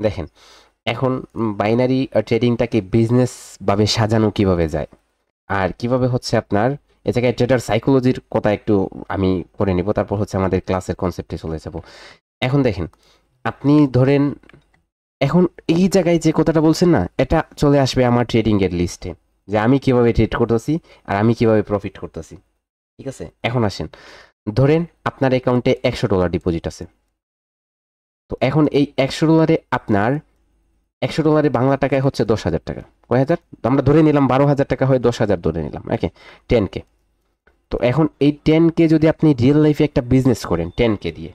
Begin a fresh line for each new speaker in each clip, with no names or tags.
দেখেন এখন binary ট্রেডিংটাকে business ভাবে সাজানো কিভাবে যায় আর কিভাবে হচ্ছে আপনার এ জায়গায় ট্রেডার সাইকোলজির কথা একটু আমি করে নিব, তারপর হচ্ছে আমাদের ক্লাসের কনসেপ্টে চলে যাব। এখন দেখেন আপনি ধরেন এখন এই জায়গায় যে কথাটা বলছেন না, এটা চলে আসবে আমার ট্রেডিং এর লিস্টে, যে আমি কিভাবে ট্রেড করতেছি আর আমি কিভাবে প্রফিট করতেছি। ঠিক আছে, এখন আসেন, ধরেন আপনার অ্যাকাউন্টে $100 ডিপোজিট আছে। তো এখন এই $100 আপনার $100 বাংলা টাকায় হচ্ছে 10,000 টাকা। কয় হাজার? তো আমরা ধরে নিলাম 12,000 টাকা হয়, 10,000 ধরে নিলাম, ওকে, 10K। তো এখন এই 10K যদি আপনি রিয়েল লাইফে একটা বিজনেস করেন 10K দিয়ে,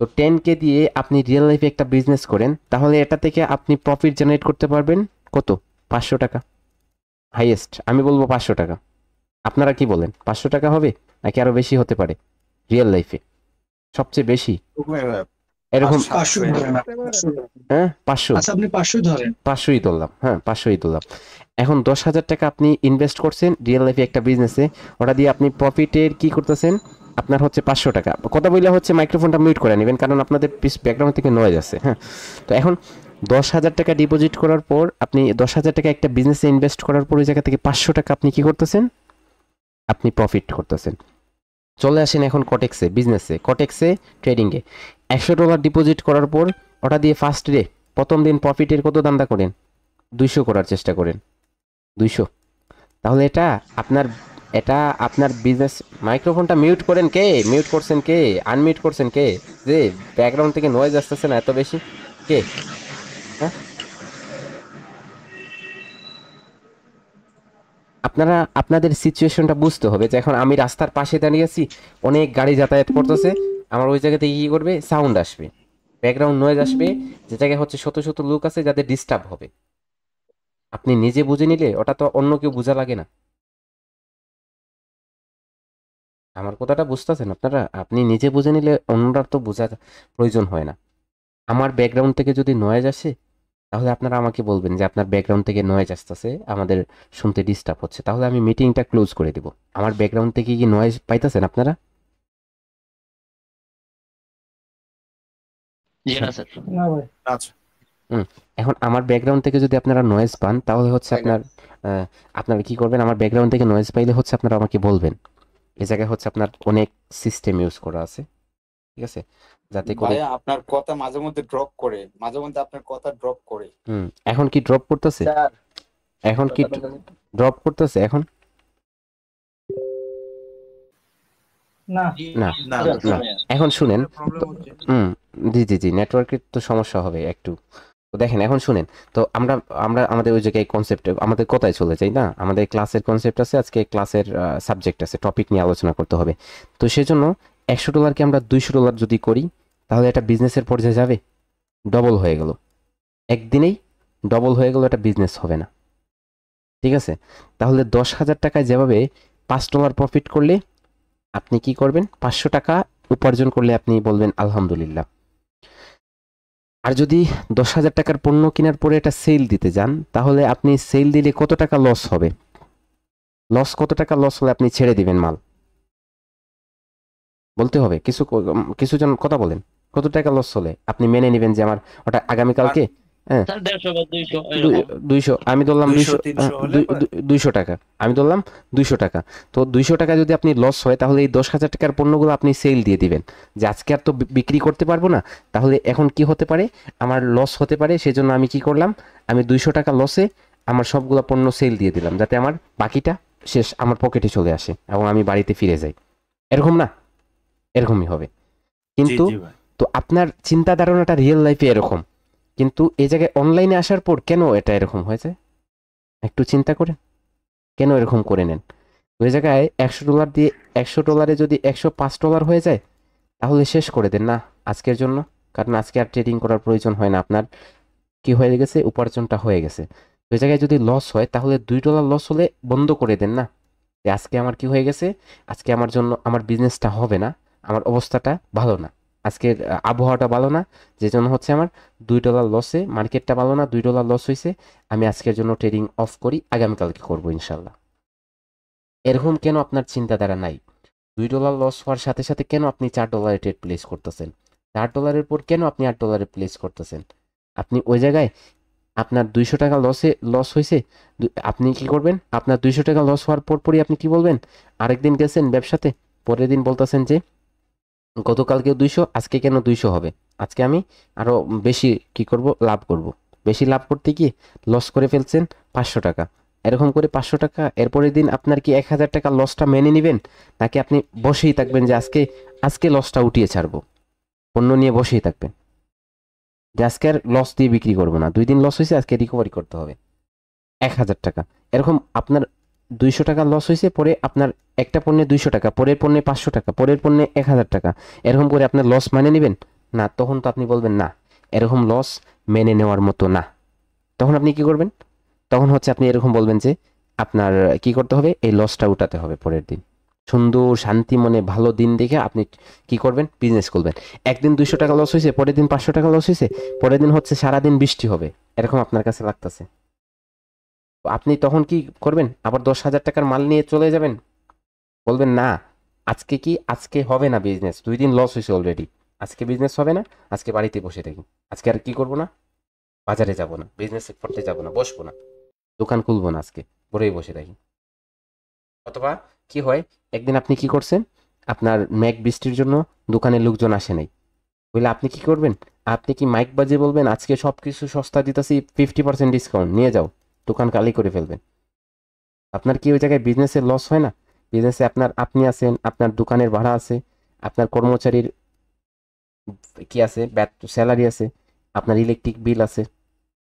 তো 10K দিয়ে আপনি রিয়েল লাইফে একটা বিজনেস করেন, তাহলে এটা থেকে আপনি প্রফিট জেনারেট করতে পারবেন কত? 500 টাকা হাইয়েস্ট, আমি বলবো 500 টাকা। আপনারা কি বলেন, 500 টাকা হবে নাকি আরো বেশি হতে পারে রিয়েল লাইফে? সবচেয়ে বেশি এরকম?
500 ধরেন,
হ্যাঁ, 500।
আচ্ছা আপনি 500 ধরেন।
500ই ধরলাম, হ্যাঁ 500ই ধরলাম। এখন 10,000 টাকা আপনি ইনভেস্ট করছেন রিয়েল লাইফে একটা বিজনেসে, ওটা দিয়ে আপনি প্রফিটের কি করতেছেন, আপনার হচ্ছে 500 টাকা। কথা বললে হচ্ছে মাইক্রোফোনটা মিউট করে নেবেন, কারণ আপনাদের ব্যাকগ্রাউন্ড থেকে নয়েজ আছে। হ্যাঁ, তো এখন 10,000 টাকা ডিপোজিট করার পর আপনি 10,000 টাকা একটা বিজনেসে ইনভেস্ট করার পর ওই জায়গা থেকে 500 টাকা আপনি কি করতেছেন, আপনি প্রফিট করতেছেন। চলে আসেন এখন কটেক্সে, বিজনেসে, কটেক্সে ট্রেডিংয়ে $100 ডিপোজিট করার পর ওটা দিয়ে ফার্স্ট ডে প্রথম দিন প্রফিটের কত দান্দা করেন? 200 করার চেষ্টা করেন, 200। তাহলে আপনার এটা আপনার বিজনেস। মাইক্রোফোনটা মিউট করেন কে? মিউট করছেন কে? আনমিউট করছেন কে? যে ব্যাকগ্রাউন্ড থেকে নয়েজ আসতেছে না এত বেশি, কে? হ্যাঁ, আপনারা আপনাদের সিচুয়েশনটা বুঝতে হবে, যে এখন আমি রাস্তার পাশে দাঁড়িয়ে আছি, অনেক গাড়ি যাতায়াত করতেছে, আমার ওই জায়গা থেকে কি করবে, সাউন্ড আসবে, ব্যাকগ্রাউন্ড নয়েজ আসবে, যে জায়গায় হচ্ছে শত শত লোক আছে যাদের ডিস্টার্ব হবে। আপনি নিজে বুঝে নিলে ওটা তো অন্য কেউ বোঝা লাগে না। আমার কথাটা বুঝতেছেন আপনারা? আপনি নিজে বুঝে নিলে অন্যরা তো বোঝার প্রয়োজন হয় না। আমার ব্যাকগ্রাউন্ড থেকে যদি নয়েজ আসে, তাহলে আপনারা আমাকে বলবেন যে আপনার ব্যাকগ্রাউন্ড থেকে নয়েজ আসতেছে, আমাদের শুনতে ডিস্টার্ব হচ্ছে, তাহলে আমি মিটিংটা ক্লোজ করে দিব। আমার ব্যাকগ্রাউন্ড থেকে কি নয়েজ পাইতেছেন আপনারা?
জি না স্যার।
না ভাই।
আচ্ছা,
হুম, এখন আমার ব্যাকগ্রাউন্ড থেকে যদি আপনারা নয়েজ পান, তাহলে হচ্ছে
তাই না?
আপনারা কি করবেন, আমার ব্যাকগ্রাউন্ড থেকে নয়েজ পাইলে হচ্ছে আপনারা আমাকে বলবেন। এই জায়গায় হচ্ছে আপনার অনেক সিস্টেম ইউজ করা আছে, ঠিক আছে, যাতে করে।
ভাইয়া আপনার কথা মাঝে মধ্যে ড্রপ করে, মাঝে মধ্যে আপনার কথা ড্রপ করে।
এখন কি ড্রপ করতেছে?
স্যার
এখন কি ড্রপ করতেছে এখন?
না,
না,
না,
না। এখন শুনেন,
প্রবলেম হচ্ছে।
হুম, জি জি জি, নেটওয়ার্কের তো সমস্যা হবে একটু। তো দেখেন এখন শুনেন, তো আমরা আমরা আমাদের ওই জায়গায় কনসেপ্টে আমাদের কথায় চলে যাই না, আমাদের ক্লাসের কনসেপ্ট আছে, আজকে ক্লাসের সাবজেক্ট আছে, টপিক নিয়ে আলোচনা করতে হবে। তো সেজন্য $100কে আমরা $200 যদি করি, তাহলে এটা বিজনেসের পর্যায়ে যাবে, ডবল হয়ে গেল একদিনেই, ডবল হয়ে গেল, এটা বিজনেস হবে না। ঠিক আছে, তাহলে 10,000 টাকায় যেভাবে $5 প্রফিট করলে আপনি কি করবেন, 500 টাকা উপার্জন করলে আপনি বলবেন আলহামদুলিল্লাহ। আর যদি 10,000 টাকার পণ্য কেনার পরে এটা সেল দিতে যান, তাহলে আপনি সেল দিলে কত টাকা লস হবে, কত টাকা লস হলে আপনি ছেড়ে দিবেন মাল? বলতে হবে, কিছু জন কথা বলেন, কত টাকা লস হলে আপনি মেনে নেবেন যে আমার ওটা আগামীকালকে? হ্যাঁ,
স্যার 150 বা 200 এরকম।
200, আমি ধরলাম
200
200,
300 হলে পরে
200 টাকা, আমি ধরলাম 200 টাকা। তো 200 টাকা যদি আপনি লস হয়, তাহলে এই 10,000 টাকার পণ্যগুলো আপনি সেল দিয়ে দিবেন, যে আজকে আর তো বিক্রি করতে পারবো না, তাহলে এখন কি হতে পারে, আমার লস হতে পারে, সেজন্য আমি কি করলাম, আমি 200 টাকা লসে আমার সবগুলো পণ্য সেল দিয়ে দিলাম, যাতে আমার বাকিটা শেষ আমার পকেটে চলে আসে এবং আমি বাড়িতে ফিরে যাই। এরকম না? এরকমই হবে
জি
কিন্তু।
জি ভাই।
তো আপনার চিন্তা ধারণাটা রিয়েল লাইফে এরকম, কিন্তু এই জায়গায় অনলাইনে আসার পর কেন এটা এরকম হয়েছে, একটু চিন্তা করে কেন এরকম করে নেন। ওই জায়গায় $100 দিয়ে, $100 যদি $105 হয়ে যায়, তাহলে শেষ করে দেন না আজকের জন্য, কারণ আজকে আর ট্রেডিং করার প্রয়োজন হয় না, আপনার কি হয়ে গেছে, উপার্জনটা হয়ে গেছে। ওই জায়গায় যদি লস হয়, তাহলে $2 লস হলে বন্ধ করে দেন না, যে আজকে আমার কি হয়ে গেছে, আজকে আমার জন্য আমার বিজনেসটা হবে না, আমার অবস্থাটা ভালো না, আজকের আবহাওয়াটা ভালো না, যে জন্য হচ্ছে আমার $2 লসে, মার্কেটটা ভালো না, $2 লস হয়েছে, আমি আজকের জন্য ট্রেডিং অফ করি, আগামীকালকে করবো ইনশাল্লাহ। এরকম কেন আপনার চিন্তাধারা নাই? $2 লস হওয়ার সাথে সাথে কেন আপনি $4 ট্রেড প্লেস করতেছেন? $4 পর কেন আপনি $8 প্লেস করতেছেন? আপনি ওই জায়গায় আপনার 200 টাকা লস হয়েছে। আপনি কি করবেন? আপনার 200 টাকা লস হওয়ার পরই আপনি কি বলবেন? আরেকদিন গেছেন ব্যবসাতে, পরের দিন বলতেছেন যে গতকালকে 200, আজকে কেন 200 হবে? আজকে আমি আরো বেশি কি করব, লাভ করব। বেশি লাভ করতে গিয়ে লস করে ফেলছেন 500 টাকা। এরকম করে 500 টাকা, এরপরের দিন আপনার কি 1000 টাকা লসটা মেনে নেবেন, নাকি আপনি বসেই থাকবেন যে আজকে আজকে লসটা উঠিয়ে ছাড়বো, পণ্য নিয়ে বসেই থাকবেন যে আজকে আর লস দিয়ে বিক্রি করবো না, 2 দিন লস হয়েছে, আজকে রিকভারি করতে হবে 1000 টাকা। এরকম আপনার 200 টাকা লস হয়েছে, পরে আপনার একটা পণ্যে 200 টাকা, পরের পণ্যে 500 টাকা, পরের পণ্যে 1000 টাকা, এরকম করে আপনার লস মানে নেবেন না? তখন তো আপনি বলবেন না, এরকম লস মেনে নেওয়ার মতো না। তখন আপনি কি করবেন? তখন হচ্ছে আপনি এরকম বলবেন যে আপনার কি করতে হবে, এই লসটা উঠাতে হবে পরের দিন। সুন্দর শান্তি মনে ভালো দিন দেখে আপনি কি করবেন, বিজনেস করবেন। একদিন 200 টাকা লস হয়েছে, পরের দিন 500 টাকা লস হয়েছে, পরের দিন হচ্ছে সারাদিন বৃষ্টি হবে, এরকম আপনার কাছে লাগতেছে। আপনি তখন কি করবেন? আবার 10,000 টাকার মাল নিয়ে চলে যাবেন? বলবেন না, আজকে কি, আজকে হবে না বিজনেস, 2 দিন লস হয়েছে অলরেডি, আজকে বিজনেস হবে না, আজকে বাড়িতে বসে থাকি, আজকে আর কি করবো না, বাজারে যাব না, বিজনেস করতে যাব না, বসবো না, দোকান খুলবো না, আজকে ঘরেই বসে থাকি। অথবা কি হয়, একদিন আপনি কি করছেন, আপনার মেঘ বৃষ্টির জন্য দোকানের লোকজন আসে নাই, বলে আপনি কি করবেন? আপনি কি মাইক বাজিয়ে বলবেন আজকে সব কিছু সস্তা দিতেছি, 50% ডিসকাউন্ট নিয়ে যাও, দোকান খালি করে ফেলবেন। আপনার কি ওই জায়গায় বিজনেসের লস হয় না? বিজনেসে আপনি আছেন, আপনার দোকানের ভাড়া আছে, আপনার কর্মচারীর কি আছে, স্যালারি আছে, আপনার ইলেকট্রিক বিল আছে,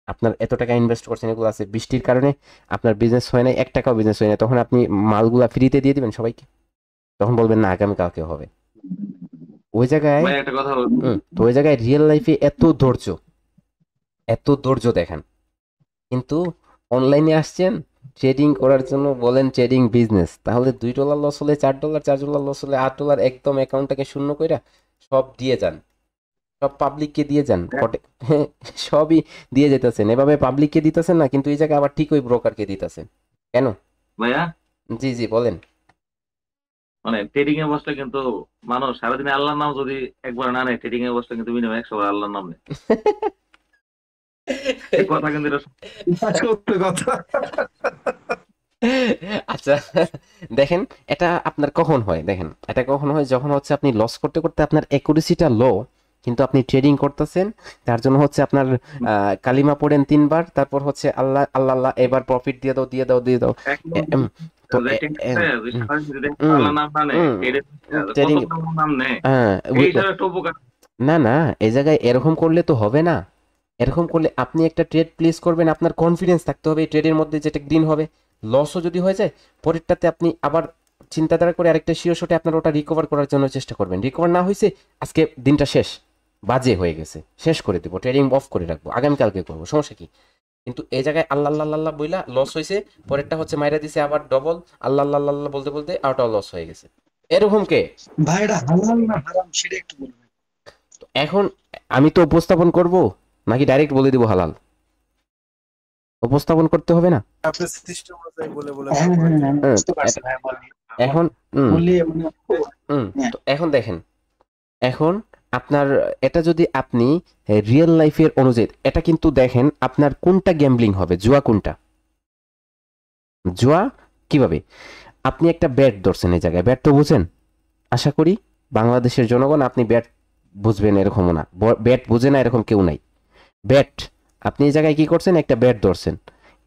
আপনার এত টাকা ইনভেস্ট করছেন, এগুলো আছে। বৃষ্টির কারণে আপনার বিজনেস হয় না, 1 টাকাও বিজনেস হয় না, তখন আপনি মালগুলা ফ্রিতে দিয়ে দিবেন সবাইকে? তখন বলবেন না, আগামীকালকে হবে। ওই জায়গায়
ভাই একটা কথা বল।
তো ওই জায়গায় রিয়েল লাইফে এত ধৈর্য দেখান, কিন্তু অনলাইনে আসছেন ট্রেডিং করার জন্য, বলেন ট্রেডিং বিজনেস, তাহলে $2 লস হলে $4, $4 লস হলে $8, একদম অ্যাকাউন্টটাকে শূন্য কইরা সব দিয়ে যান, সব পাবলিককে দিয়ে যান, সবই দিয়ে যেতেছেন। এভাবে পাবলিককে দিতেছেন না, কিন্তু এই জায়গায় আবার ঠিক ওই ব্রোকারকে দিতেছেন কেন?
ভাইয়া
জি জি বলেন।
মানে ট্রেডিং এ বসলে কিন্তু মানুষ সারাদিনে আল্লাহর নাম যদি একবার না নেয়, ট্রেডিং এ বসলে কিন্তু মিনিমাম 100 বার আল্লাহর নাম নেয়। এই কথা কিন্তু এটা
সত্য কথা।
আচ্ছা, দেখেন এটা আপনার কখন হয়, দেখেন এটা কখন হয়, যখন হচ্ছে আপনি লস করতে করতে আপনার অ্যাকুরেসিটা লো, কিন্তু আপনি ট্রেডিং করতেছেন, তার জন্য হচ্ছে আপনার কালিমা পড়েন 3 বার, তারপর হচ্ছে আল্লাহ আল্লাহ আল্লাহ, এবার প্রফিট দিয়ে দাও দিয়ে দাও দিয়ে দাও।
একদম
তো
যে ট্রেডিং যে সারাদিন যদি আল্লাহর নাম না নেয়, কত
ট্রেডিং,
নাম নেয়,
হ্যাঁ
এই হিসাবে একটা উপকার।
না না, এই জায়গায় এরকম করলে তো হবে না। এরকম করলে আপনি একটা ট্রেড প্লেস করবেন, আপনার কনফিডেন্স থাকতে হবে এই ট্রেডের মধ্যে, যেটা গ্রিন হবে, লসও যদি হয়ে যায় পরেরটাতে আপনি আবার চিন্তাধারা করে আরেকটা শিওর শটে আপনার ওটা রিকভার করার জন্য চেষ্টা করবেন। রিকভার না হয়েছে, আজকে দিনটা শেষ, বাজে হয়ে গেছে, শেষ করে দেবো, ট্রেডিং অফ করে রাখবো, আগামীকালকে করবো, সমস্যা কি? কিন্তু এই জায়গায় আল্লাহ আল্লাহ আল্লাহ বইলা লস হয়েছে, পরেরটা হচ্ছে মাইরা দিছে আবার ডবল, আল্লাহ আল্লাহ আল্লাহ বলতে বলতে আউটাও লস হয়ে গেছে। এরকম কে?
ভাই এটা হালাল না হারাম সেটা একটু বলবেন।
এখন আমি তো উপস্থাপন করব, নাকি ডাইরেক্ট বলে দিব হালাল? উপস্থাপন করতে হবে না?
আপনি সিস্টেম অনুযায়ী বলে বলে
হ্যাঁ হ্যাঁ হ্যাঁ, আমি
হ্যাঁ,
বুঝতে পারছি ভাই বলেন।
এখন
বললে মানে হ্যাঁ।
তো এখন দেখেন, এখন আপনার এটা যদি আপনি রিয়েল লাইফের অনুযায়ী, এটা কিন্তু দেখেন আপনার কোনটা গ্যাম্বলিং হবে, জুয়া কোনটা? জুয়া কিভাবে? আপনি একটা ব্যাট ধরছেন, এই জায়গায় ব্যাট তো বুঝেন আশা করি, বাংলাদেশের জনগণ আপনি ব্যাট বুঝবেন এরকমও না, ব্যাট বুঝে না এরকম কেউ নাই। ব্যাট, আপনি এই জায়গায় কি করছেন, একটা ব্যাট ধরছেন,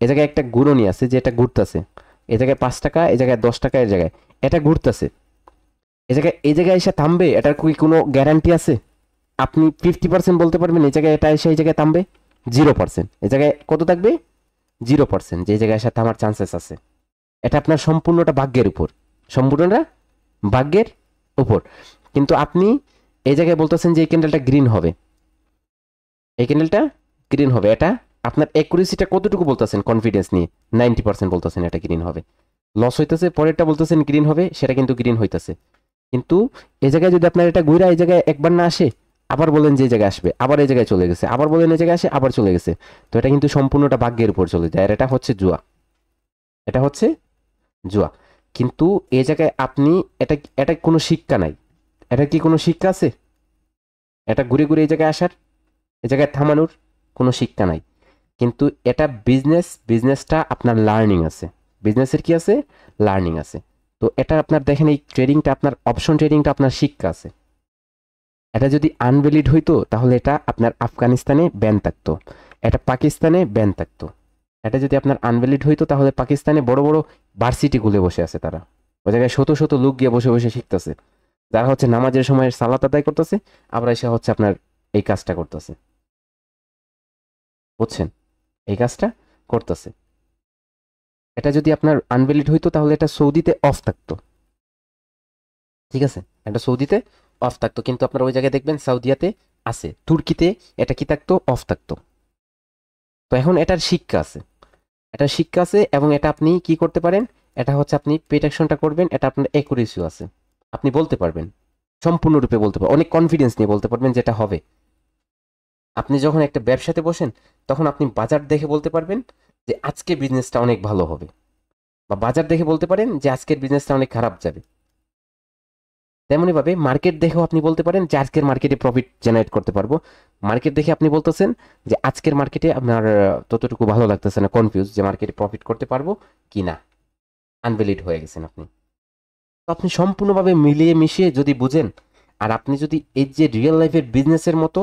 এই জায়গায় একটা ঘুরনি আছে যে এটা ঘুরতেছে, এই জায়গায় 5 টাকা, এই জায়গায় 10 টাকা, এই জায়গায় এটা ঘুরতেছে, এই জায়গায় এসে থামবে, এটার কি কোনো গ্যারান্টি আছে? আপনি 50% বলতে পারবেন এই জায়গায় এটা এসে এই জায়গায় থামবে? 0%। এই জায়গায় কত থাকবে? 0%, যে এই জায়গায় এসে থামার চান্সেস আছে। এটা আপনার সম্পূর্ণটা ভাগ্যের উপর, সম্পূর্ণটা ভাগ্যের উপর। কিন্তু আপনি এই জায়গায় বলতেছেন যে এই ক্যান্ডেলটা গ্রিন হবে, এই ক্যান্ডেলটা গ্রিন হবে, এটা আপনার অ্যাকুরেসিটা কতটুকু বলতেছেন কনফিডেন্স নিয়ে? 90% বলতেছেন এটা গ্রিন হবে, লস হইতেছে, পরেরটা বলতেছেন গ্রিন হবে, সেটা কিন্তু গ্রিন হইতেছে। কিন্তু এই জায়গায় যদি আপনার এটা ঘুরা এই জায়গায় একবার না আসে, আবার বলেন যে এই জায়গায় আসবে, আবার এই জায়গায় চলে গেছে, আবার বলেন এই জায়গায় আসে, আবার চলে গেছে, তো এটা কিন্তু সম্পূর্ণটা ভাগ্যের উপর চলে যায়, আর এটা হচ্ছে জুয়া, এটা হচ্ছে জুয়া। কিন্তু এই জায়গায় আপনি এটা এটা কোনো শিক্ষা নাই, এটা কি কোনো শিক্ষা আছে? এটা ঘুরে ঘুরে এই জায়গায় আসার, এই জায়গায় থামানোর, কোনো শিক্ষা নাই, কিন্তু এটা বিজনেসটা আপনার লার্নিং আছে, বিজনেসের কি আছে, লার্নিং আছে। তো এটা আপনার দেখেন এই ট্রেডিংটা আপনার অপশন ট্রেডিংটা আপনার শিক্ষা আছে। এটা যদি আনভ্যালিড হইতো তাহলে এটা আপনার আফগানিস্তানে ব্যান থাকতো, এটা পাকিস্তানে ব্যান থাকতো। এটা যদি আপনার আনভ্যালিড হইতো তাহলে পাকিস্তানে বড় বড় ভার্সিটি খুলে বসে আছে তারা, ওই জায়গায় শত শত লোক গিয়ে বসে বসে শিখতেছে, যারা হচ্ছে নামাজের সময় সালাত আদায় করতেছে, আবার এসে হচ্ছে আপনার এই কাজটা করতেছে, বুঝছেন, এই কাজটা করতেছে। এটা যদি আপনার আনভ্যালিড হইতো তাহলে এটা সৌদিতে অফ থাকতো, ঠিক আছে, এটা সৌদিতে অফ থাকতো, কিন্তু আপনার ওই জায়গায় দেখবেন সাউদিয়াতে আছে, তুর্কিতে এটা কি থাকতো, অফ থাকতো। তো এখন এটার শিক্ষা আছে, এটার শিক্ষা আছে, এবং এটা আপনি কি করতে পারেন, এটা হচ্ছে আপনি প্রেডিকশনটা করবেন, এটা আপনার অ্যাকুরেসিও আছে, আপনি বলতে পারবেন, সম্পূর্ণরূপে বলতে পারবেন, অনেক কনফিডেন্স নিয়ে বলতে পারবেন যেটা হবে। আপনি যখন একটা ব্যবসাতে বসেন তখন আপনি বাজার দেখে বলতে পারবেন যে আজকে বিজনেসটা অনেক ভালো হবে, বা বাজার দেখে বলতে পারেন যে আজকের বিজনেসটা অনেক খারাপ যাবে। তেমনিভাবে মার্কেট দেখেও আপনি বলতে পারেন যে আজকের মার্কেটে প্রফিট জেনারেট করতে পারবো। মার্কেট দেখে আপনি বলতেছেন যে আজকের মার্কেটে আপনার ততটুকু ভালো লাগতেছে না, কনফিউজ যে মার্কেটে প্রফিট করতে পারবো কি না, আনভ্যালিড হয়ে গেছেন আপনি। তো আপনি সম্পূর্ণভাবে মিলিয়ে মিশিয়ে যদি বুঝেন, আর আপনি যদি এই যে রিয়েল লাইফের বিজনেসের মতো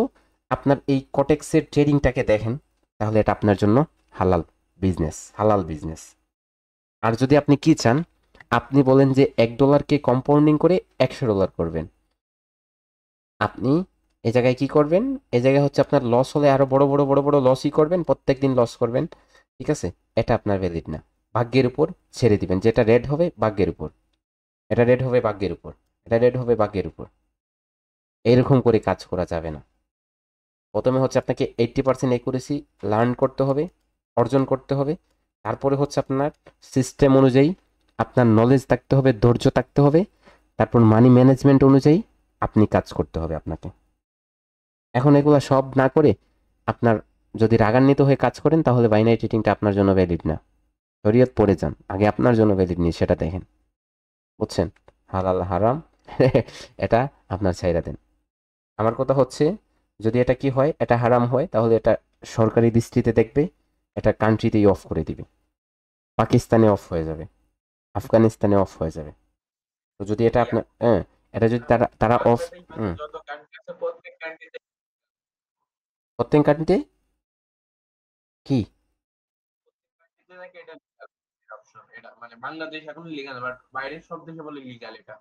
আপনার এই কটেক্সের ট্রেডিংটাকে দেখেন, তাহলে এটা আপনার জন্য হালাল বিজনেস। আর যদি আপনি কি চান, আপনি বলেন যে $1 কম্পাউন্ডিং করে $100 করবেন, আপনি এই জায়গায় কি করবেন, এই জায়গায় হচ্ছে আপনার লস হলে আরো বড় বড় বড় বড় লসই করবেন, প্রত্যেকদিন লস করবেন, ঠিক আছে, এটা আপনার ভ্যালিড না। ভাগ্যের উপর ছেড়ে দিবেন, যেটা রেড হবে ভাগ্যের উপর, এটা রেড হবে ভাগ্যের উপর, এটা রেড হবে ভাগ্যের উপর, এরকম করে কাজ করা যাবে না। প্রথমে হচ্ছে আপনাকে 80% অ্যাকুরেসি লার্ন করতে হবে, অর্জন করতে হবে। তারপরে হচ্ছে আপনার সিস্টেম অনুযায়ী আপনার নলেজ থাকতে হবে, ধৈর্য থাকতে হবে, তারপর মানি ম্যানেজমেন্ট অনুযায়ী আপনি কাজ করতে হবে আপনাকে। এখন এগুলো সব না করে আপনার যদি রাগান্বিত হয়ে কাজ করেন তাহলে বাইনারি ট্রেডিংটা আপনার জন্য ভ্যালিড না। শরীয়ত পড়ে যান, আগে আপনার জন্য ভ্যালিড নেই সেটা দেখেন, বুঝছেন, হালাল হারাম এটা আপনার ছাইরা দেন। আমার কথা হচ্ছে যদি এটা কি হয়, এটা হারাম হয়, তাহলে এটা সরকারি দৃষ্টিতে দেখবে, এটা কান্ট্রিতেই অফ করে দিবে, পাকিস্তানে অফ হয়ে যাবে, আফগানিস্তানে অফ হয়ে যাবে। তো যদি এটা আপনার এটা যদি তারা অফ প্রত্যেক কান্ট্রিতে কি
মানে বাংলাদেশ এখন লিগ্যাল, বাট বাইরের সব দেশে বলে লিগ্যাল এটা।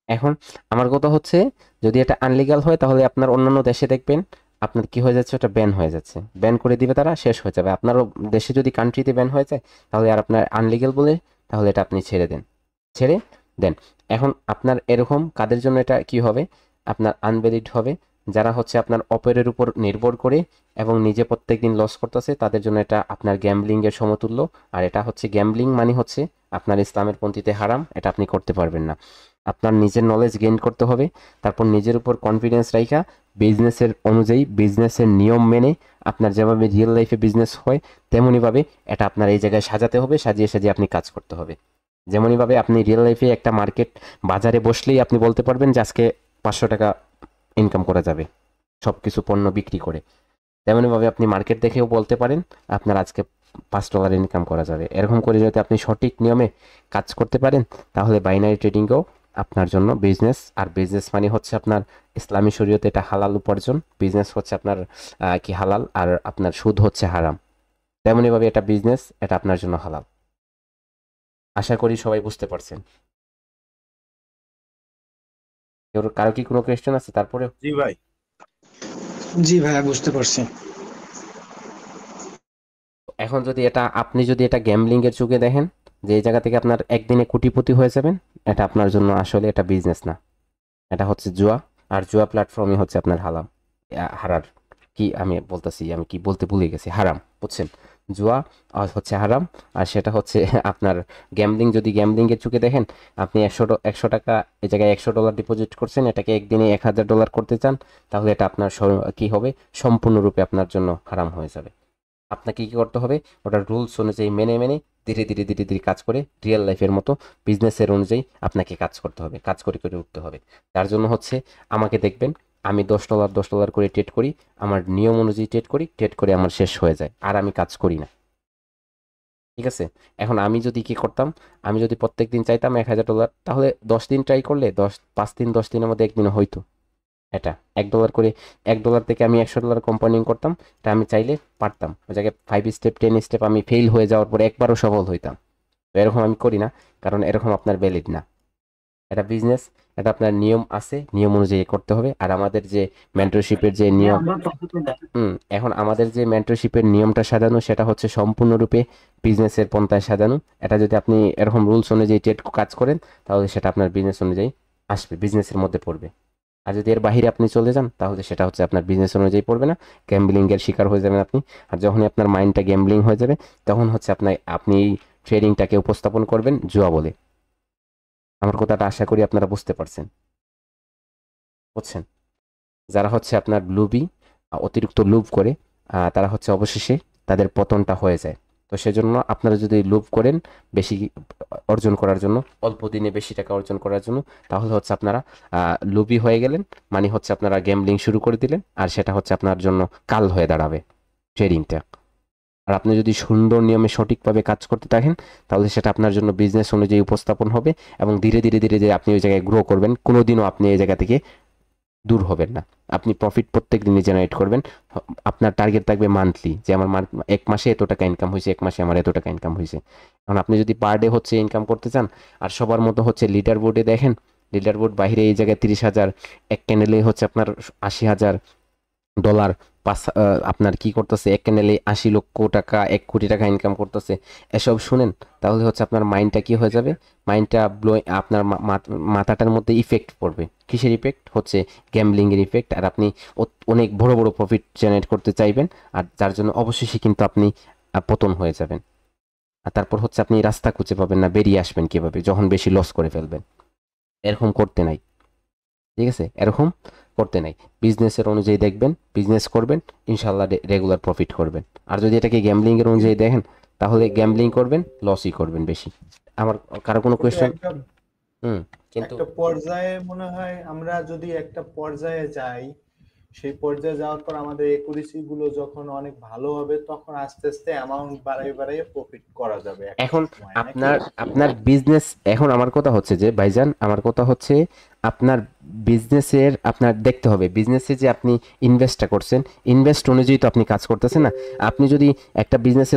এখন আমার কথা হচ্ছে যদি এটা আনলিগাল হয় তাহলে আপনার অন্যান্য দেশে দেখবেন আপনার কি হয়ে যাচ্ছে, ওটা ব্যান হয়ে যাচ্ছে, ব্যান করে দিবে তারা, শেষ হয়ে যাবে। আপনারও দেশে যদি কান্ট্রিতে ব্যান হয়ে যায় তাহলে আর আপনার আনলিগাল বলে, তাহলে এটা আপনি ছেড়ে দেন। এখন আপনার এরকম কাদের জন্য এটা কি হবে, আপনার আনভ্যালিড হবে, যারা হচ্ছে আপনার অপরের উপর নির্ভর করে এবং নিজে প্রত্যেকদিন লস করতেছে, তাদের জন্য এটা আপনার গ্যাম্বলিং এর সমতুল্য। আর এটা হচ্ছে গ্যাম্বলিং মানে হচ্ছে আপনার ইসলামের পন্থীতে হারাম, এটা আপনি করতে পারবেন না। আপনার নিজের নলেজ গেইন করতে হবে, তারপর নিজের উপর কনফিডেন্স রাখা, বিজনেসের অনুযায়ী বিজনেসের নিয়ম মেনে আপনার যেভাবে রিয়েল লাইফে বিজনেস হয় তেমনইভাবে এটা আপনার এই জায়গায় সাজাতে হবে, সাজিয়ে সাজিয়ে আপনি কাজ করতে হবে। যেমনইভাবে আপনি রিয়েল লাইফে একটা মার্কেট বাজারে বসলেই আপনি বলতে পারবেন যে আজকে 500 টাকা ইনকাম করা যাবে সব কিছু পণ্য বিক্রি করে, তেমনইভাবে আপনি মার্কেট দেখেও বলতে পারেন আপনার আজকে $5 ইনকাম করা যাবে। এরকম করে যদি আপনি সঠিক নিয়মে কাজ করতে পারেন তাহলে বাইনারি ট্রেডিংও আপনার জন্য বিজনেস। আর বিজনেস মানে হচ্ছে আপনার ইসলামী শরীয়তে এটা হালাল উপার্জন, বিজনেস হচ্ছে আপনার কি হালাল, আর আপনার সুদ হচ্ছে হারাম। তেমনইভাবে এটা বিজনেস, এটা আপনার জন্য হালাল। আশা করি সবাই বুঝতে পারছেন। কারো কি কোনো কোয়েশ্চেন আছে তারপরে?
জি ভাই।
জি ভাইয়া বুঝতে পারছি।
এখন যদি এটা আপনি যদি এটা গ্যাম্বলিং এর যুগে দেখেন যে এই জায়গা থেকে আপনার একদিনে কোটিপতি হয়ে যাবেন, এটা আপনার জন্য আসলে এটা বিজনেস না, এটা হচ্ছে জুয়া। আর জুয়া প্ল্যাটফর্মই হচ্ছে আপনার হারার কি আমি বলতেছি, আমি কি বলতে ভুলে গেছি, হারাম, বুঝছেন, জুয়া হচ্ছে হারাম। আর সেটা হচ্ছে আপনার গ্যাম্বলিং, যদি গ্যাম্বলিং এর চুকে দেখেন আপনি 100 টাকা এই জায়গায় $100 ডিপোজিট করছেন, এটাকে একদিনে $1000 করতে চান, তাহলে এটা আপনার কি হবে, সম্পূর্ণরূপে আপনার জন্য হারাম হয়ে যাবে। আপনাকে কি করতে হবে, ওটার রুলস অনুযায়ী মেনে ধীরে ধীরে কাজ করে রিয়েল লাইফের মতো বিজনেসের অনুযায়ী আপনাকে কাজ করতে হবে, কাজ করে উঠতে হবে। তার জন্য হচ্ছে আমাকে দেখবেন, আমি $10 করে ট্রেড করি, আমার নিয়ম অনুযায়ী ট্রেড করে আমার শেষ হয়ে যায়, আর আমি কাজ করি না। ঠিক আছে, এখন আমি যদি কি করতাম, আমি যদি প্রত্যেক দিন চাইতাম $1000, তাহলে 10 দিন ট্রাই করলে 5 দিন 10 দিনের মধ্যে একদিনে হইতো এটা। $1 করে, $1 থেকে আমি $100 কম্পাউন্ডিং করতাম, এটা আমি চাইলে পারতাম। ওই জায়গায় 5 স্টেপ 10 স্টেপ আমি ফেল হয়ে যাওয়ার পরে একবারও সফল হইতাম। তো এরকম আমি করি না, কারণ এরকম আপনার ভ্যালিড না। এটা বিজনেস, এটা আপনার নিয়ম আছে, নিয়ম অনুযায়ী করতে হবে। আর আমাদের যে মেন্টরশিপের যে নিয়ম, এখন আমাদের যে মেন্টরশিপের নিয়মটা সাজানো, সেটা হচ্ছে সম্পূর্ণরূপে বিজনেসের পন্থায় সাজানো। এটা যদি আপনি এরকম রুলস অনুযায়ী ট্রেড কাজ করেন, তাহলে সেটা আপনার বিজনেস অনুযায়ী আসবে, বিজনেসের মধ্যে পড়বে। আর যদি এর বাইরে আপনি চলে যান, তাহলে সেটা হচ্ছে আপনার বিজনেস অনুযায়ী পড়বে না, গ্যাম্বলিংয়ের শিকার হয়ে যাবেন আপনি। আর যখনই আপনার মাইন্ডটা গ্যাম্বলিং হয়ে যাবে, তখন হচ্ছে আপনি এই ট্রেডিংটাকে উপস্থাপন করবেন জুয়া বলে। আমার কথাটা আশা করি আপনারা বুঝতে পারছেন, বুঝছেন? যারা হচ্ছে আপনার লুবি, অতিরিক্ত লুভ করে, তারা হচ্ছে অবশেষে তাদের পতনটা হয়ে যায়। তো সেজন্য আপনারা যদি লুভ করেন বেশি অর্জন করার জন্য, অল্প দিনে বেশি টাকা অর্জন করার জন্য, তাহলে হচ্ছে আপনারা লুবি হয়ে গেলেন, মানে হচ্ছে আপনারা গ্যাম্বলিং শুরু করে দিলেন, আর সেটা হচ্ছে আপনার জন্য কাল হয়ে দাঁড়াবে ট্রেডিংটা। আর আপনি যদি সুন্দর নিয়মে সঠিকভাবে কাজ করতে থাকেন, তাহলে সেটা আপনার জন্য বিজনেস অনুযায়ী উপস্থাপন হবে, এবং ধীরে ধীরে ধীরে ধীরে আপনি ওই জায়গায় গ্রো করবেন। কোনোদিনও আপনি এই জায়গা থেকে দূর হবেন না। আপনি প্রফিট প্রত্যেক দিনই জেনারেট করবেন। আপনার টার্গেট থাকবে মান্থলি, যে আমার এক মাসে এত টাকা ইনকাম হয়েছে, এক মাসে আমার এত টাকা ইনকাম হয়েছে। এখন আপনি যদি পার ডে হচ্ছে ইনকাম করতে চান, আর সবার মতো হচ্ছে লিডার বোর্ডে দেখেন, লিডার বোর্ড বাইরে এই জায়গায় 30,000, এক ক্যান্ডেলে হচ্ছে আপনার $80,000, আপনার কি করতেছে, এক ক্যান্ডেলে 80 লক্ষ টাকা, 1 কোটি টাকা ইনকাম করতেছে। এসব শুনেন, তাহলে হচ্ছে আপনার মাইন্ডটা কি হয়ে যাবে, মাইন্ডটা আপনার মাথাটার মধ্যে ইফেক্ট পড়বে। কিসের ইফেক্ট? হচ্ছে গ্যাম্বলিং এর ইফেক্ট। আর আপনি অনেক বড় বড় প্রফিট জেনারেট করতে চাইবেন, আর যার জন্য অবশ্যই কিন্তু আপনি পতন হয়ে যাবেন। আর তারপর হচ্ছে আপনি রাস্তা খুঁজে পাবেন না, বেরিয়ে আসবেন কিভাবে যখন বেশি লস করে ফেলবেন। এরকম করতে নাই, ঠিক আছে? এরকম করতে নাই। বিজনেসের অনুযায়ী দেখবেন, বিজনেস করবেন, ইনশাল্লাহ রেগুলার প্রফিট করবেন। আর যদি এটাকে গ্যাম্বলিং এর অনুযায়ী দেখেন, তাহলে গ্যাম্বলিং করবেন, লসই করবেন বেশি। আমার কারো কোনো কোয়েশ্চেন? কিন্তু
একটা পর্যায়ে মনে হয় আমরা যদি একটা পর্যায়ে যাই, সেই পর্যায়ে যাওয়ার পর আমাদের একুরেসি গুলো যখন অনেক ভালো হবে, তখন আস্তে আস্তে অ্যামাউন্ট বাড়াই প্রফিট করা যাবে একটা
এখন
সময়,
আপনার বিজনেস, এখন আমার কথা হচ্ছে যে ভাইজান, আমার কথা হচ্ছে আপনার বিজনেসের আপনার দেখতে হবে, বিজনেসে যে আপনি ইনভেস্টটা করছেন, ইনভেস্ট অনুযায়ী তো আপনি কাজ করতেছেন না। আপনি যদি একটা বিজনেসে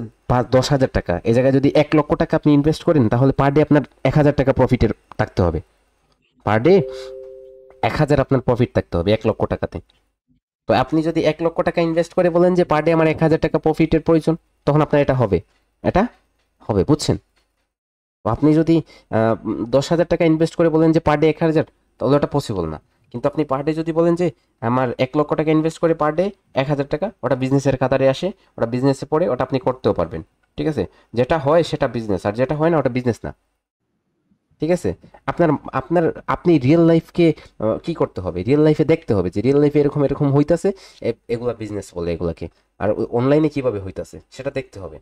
10,000 টাকা, এই জায়গায় যদি 1 লক্ষ টাকা আপনি ইনভেস্ট করেন, তাহলে পার ডে আপনার 1,000 টাকা প্রফিটের থাকতে হবে। পার ডে 1,000 আপনার প্রফিট থাকতে হবে 1 লক্ষ টাকাতে। তো আপনি যদি 1 লক্ষ টাকা ইনভেস্ট করে বলেন যে পার ডে আমার 1,000 টাকা প্রফিটের প্রয়োজন, তখন আপনার এটা হবে, এটা হবে, বুঝছেন? তো আপনি যদি 10,000 টাকা ইনভেস্ট করে বলেন যে পার ডে 1,000, তাহলে ওটা পসিবল না। কিন্তু আপনি পার ডে যদি বলেন যে আমার 1 লক্ষ টাকা ইনভেস্ট করে পার ডে 1,000 টাকা, ওটা বিজনেসের খাতারে আসে, ওটা বিজনেসে পড়ে, ওটা আপনি করতেও পারবেন। ঠিক আছে? যেটা হয় সেটা বিজনেস, আর যেটা হয় না ওটা বিজনেস না। ঠিক আছে? আপনার আপনার আপনি রিয়েল লাইফকে কি করতে হবে, রিয়েল লাইফে দেখতে হবে যে রিয়েল লাইফে এরকম এরকম হইতাছে, এগুলা বিজনেস বলে এগুলাকে। আর অনলাইনে কিভাবে হইতাছে সেটা দেখতে হবে।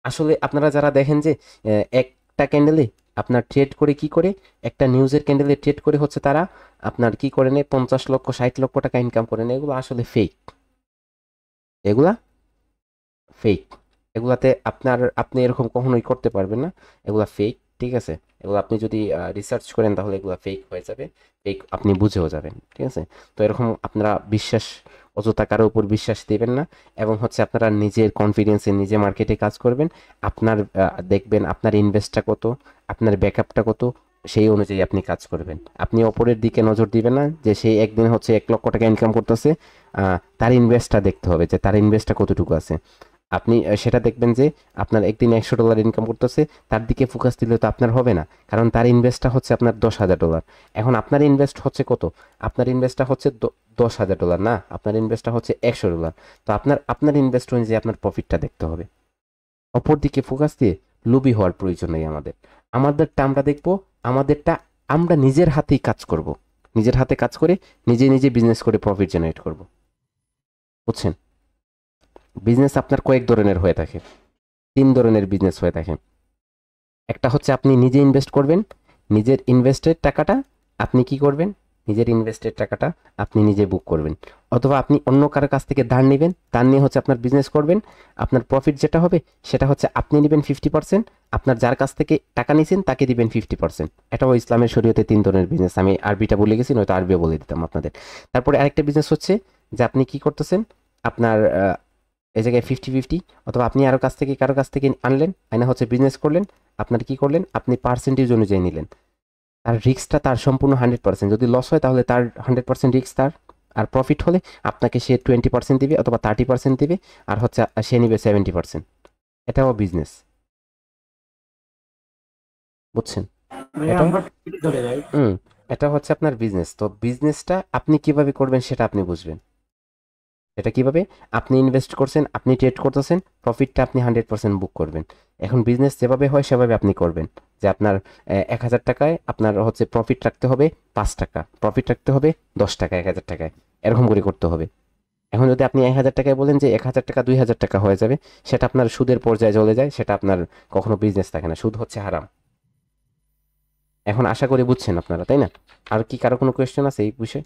আসলে আপনারা যারা দেখেন যে একটা ক্যান্ডেলে আপনার ট্রেড করে, কি করে একটা নিউজের ক্যান্ডেলে ট্রেড করে হচ্ছে তারা আপনার কি করে নেয়, 50 লক্ষ 60 লক্ষ টাকা ইনকাম করে নেয়, এগুলো আসলে ফেক, এগুলা ফেক। এগুলাতে আপনি এরকম কখনোই করতে পারবেন না, এগুলা ফেক। ঠিক আছে? এগুলো আপনি যদি রিসার্চ করেন, তাহলে এগুলো ফেক হয়ে যাবে, ফেক আপনি বুঝেও যাবেন। ঠিক আছে? তো এরকম আপনারা অযথা কারো উপর বিশ্বাস দেবেন না, এবং হচ্ছে আপনারা নিজের কনফিডেন্সে নিজে মার্কেটে কাজ করবেন। আপনার দেখবেন আপনার ইনভেস্টটা কত, আপনার ব্যাকআপটা কত, সেই অনুযায়ী আপনি কাজ করবেন। আপনি অপরের দিকে নজর দিবেন না যে সেই একদিন হচ্ছে 1 লক্ষ টাকা ইনকাম করতেছে, তার ইনভেস্টটা দেখতে হবে যে তার ইনভেস্টটা কতটুকু আছে। আপনি সেটা দেখবেন যে আপনার একদিন $100 ইনকাম করতেছে, তার দিকে ফোকাস দিলে তো আপনার হবে না, কারণ তার ইনভেস্টটা হচ্ছে আপনার $10,000। এখন আপনার ইনভেস্ট হচ্ছে কত? আপনার ইনভেস্টটা হচ্ছে $10,000 না, আপনার ইনভেস্টটা হচ্ছে $100। তো আপনার ইনভেস্ট অনুযায়ী আপনার প্রফিটটা দেখতে হবে। অপর দিকে ফোকাস দিয়ে লোভী হওয়ার প্রয়োজন নেই আমাদের। আমাদেরটা আমরা দেখবো, আমাদেরটা আমরা নিজের হাতেই কাজ করব, নিজের হাতে কাজ করে নিজে নিজে বিজনেস করে প্রফিট জেনারেট করব। বুঝছেন? বিজনেস আপনার কয়েক ধরনের হয়ে থাকে, 3 ধরনের বিজনেস হয়ে থাকে। একটা হচ্ছে আপনি নিজে ইনভেস্ট করবেন, নিজের ইনভেস্টের টাকাটা আপনি কি করবেন, নিজের ইনভেস্টেড টাকাটা আপনি নিজে বুক করবেন, অথবা আপনি অন্য কারো কাছ থেকে ধার নেবেন, ধার নিয়ে হচ্ছে আপনার বিজনেস করবেন। আপনার প্রফিট যেটা হবে সেটা হচ্ছে আপনি নেবেন 50%, আপনার যার কাছ থেকে টাকা নিয়েছেন তাকে দিবেন 50%। এটাও ইসলামের শরীয়তে 3 ধরনের বিজনেস, আমি আরবিটা বলে গেছি, নয়তো আরবিও বলে দিতাম আপনাদের। তারপরে আরেকটা বিজনেস হচ্ছে যে আপনি কি করতেছেন, আপনার এই জায়গায় 50-50, অথবা আপনি কারো কাছ থেকে আনলেন, আইনা হচ্ছে বিজনেস করলেন। আপনার কি করলেন, আপনি পার্সেন্টেজ অনুযায়ী নিলেন, তার রিস্কটা তার সম্পূর্ণ 100%। যদি লস হয় তাহলে তার 100% রিস্ক তার, আর প্রফিট হলে আপনাকে সে 20% দিবে অথবা 30% দিবে, আর হচ্ছে সে নিবে 70%। এটাও বিজনেস, বুঝছেন? এটা এটা হচ্ছে আপনার বিজনেস। তো বিজনেসটা আপনি কিভাবে করবেন সেটা আপনি বুঝবেন। এটা কিভাবে, আপনি ইনভেস্ট করছেন, আপনি ট্রেড করতেছেন, প্রফিটটা আপনি 100% বুক করবেন। এখন বিজনেস যেভাবে হয় সেভাবে আপনি করবেন, যে আপনার 1000 টাকায় আপনার হচ্ছে প্রফিট রাখতে হবে 5 টাকা, প্রফিট রাখতে হবে 10 টাকা 1000 টাকায়, এরকম করে করতে হবে। এখন যদি আপনি 1000 টাকায় বলেন যে 1000 টাকা 2000 টাকা হয়ে যাবে, সেটা আপনার সুদের পর্যায়ে চলে যায়, সেটা আপনার কখনো বিজনেস থাকে না, সুদ হচ্ছে হারাম। এখন আশা করি বুঝছেন আপনারা, তাই না? আর কি কারো কোনো কোয়েশ্চেন আছে এই বিষয়ে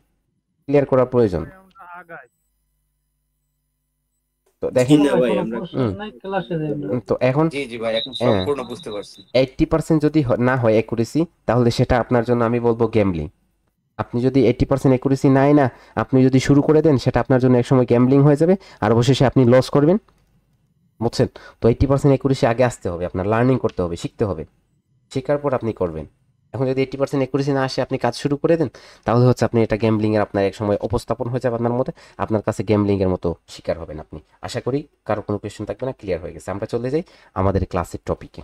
ক্লিয়ার করার প্রয়োজন? তো দেখেন, তো এখন
জি জি ভাই, এখন সম্পূর্ণ বুঝতে পারছি।
80% যদি না হয় অ্যাকুরেসি, তাহলে সেটা আপনার জন্য আমি বলবো গ্যাম্বলিং। আপনি যদি 80% অ্যাকুরেসি নাই না, আপনি যদি শুরু করে দেন, সেটা আপনার জন্য একসময় গ্যাম্বলিং হয়ে যাবে, আর অবশেষে আপনি লস করবেন, বুঝছেন? তো 80% অ্যাকুরেসি আগে আসতে হবে, আপনার লার্নিং করতে হবে, শিখতে হবে, শেখার পর আপনি করবেন। এখন যদি 80% অ্যাকুরেসি না আসে, আপনি কাজ শুরু করে দেন, তাহলে হচ্ছে আপনি এটা গ্যাম্বলিংয়ের আপনার এক সময় উপস্থাপন হয়ে যাবে আপনার মধ্যে, আপনার কাছে গ্যাম্বলিংয়ের মতো শিকার হবেন আপনি। আশা করি কারো কোনো কোয়েশ্চেন থাকবে না, ক্লিয়ার হয়ে গেছে। আমরা চলে যাই আমাদের ক্লাসের টপিকে।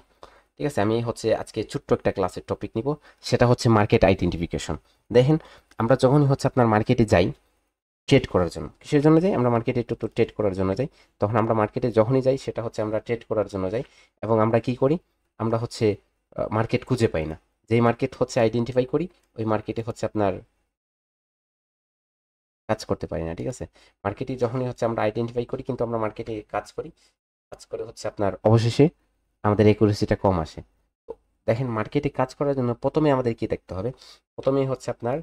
ঠিক আছে, আমি হচ্ছে আজকে ছোট্ট একটা ক্লাসের টপিক নিব, সেটা হচ্ছে মার্কেট আইডেন্টিফিকেশন। দেখেন, আমরা যখনই হচ্ছে আপনার মার্কেটে যাই ট্রেড করার জন্য, কিসের জন্য যাই আমরা মার্কেটে? একটু ট্রেড করার জন্য যাই। তখন আমরা মার্কেটে যখনই যাই, সেটা হচ্ছে আমরা ট্রেড করার জন্য যাই, এবং আমরা কি করি, আমরা হচ্ছে মার্কেট খুঁজে পাই না। যেই মার্কেট হচ্ছে আইডেন্টিফাই করি, ওই মার্কেটে হচ্ছে আপনার কাজ করতে পারি না। ঠিক আছে, মার্কেটে যখনই হচ্ছে আমরা আইডেন্টিফাই করি, কিন্তু আমরা মার্কেটে কাজ করি, কাজ করে হচ্ছে আপনার অবশেষে আমাদের একুরেসিটা কম আসে। তো দেখেন, মার্কেটে কাজ করার জন্য প্রথমে আমাদের কি দেখতে হবে, প্রথমেই হচ্ছে আপনার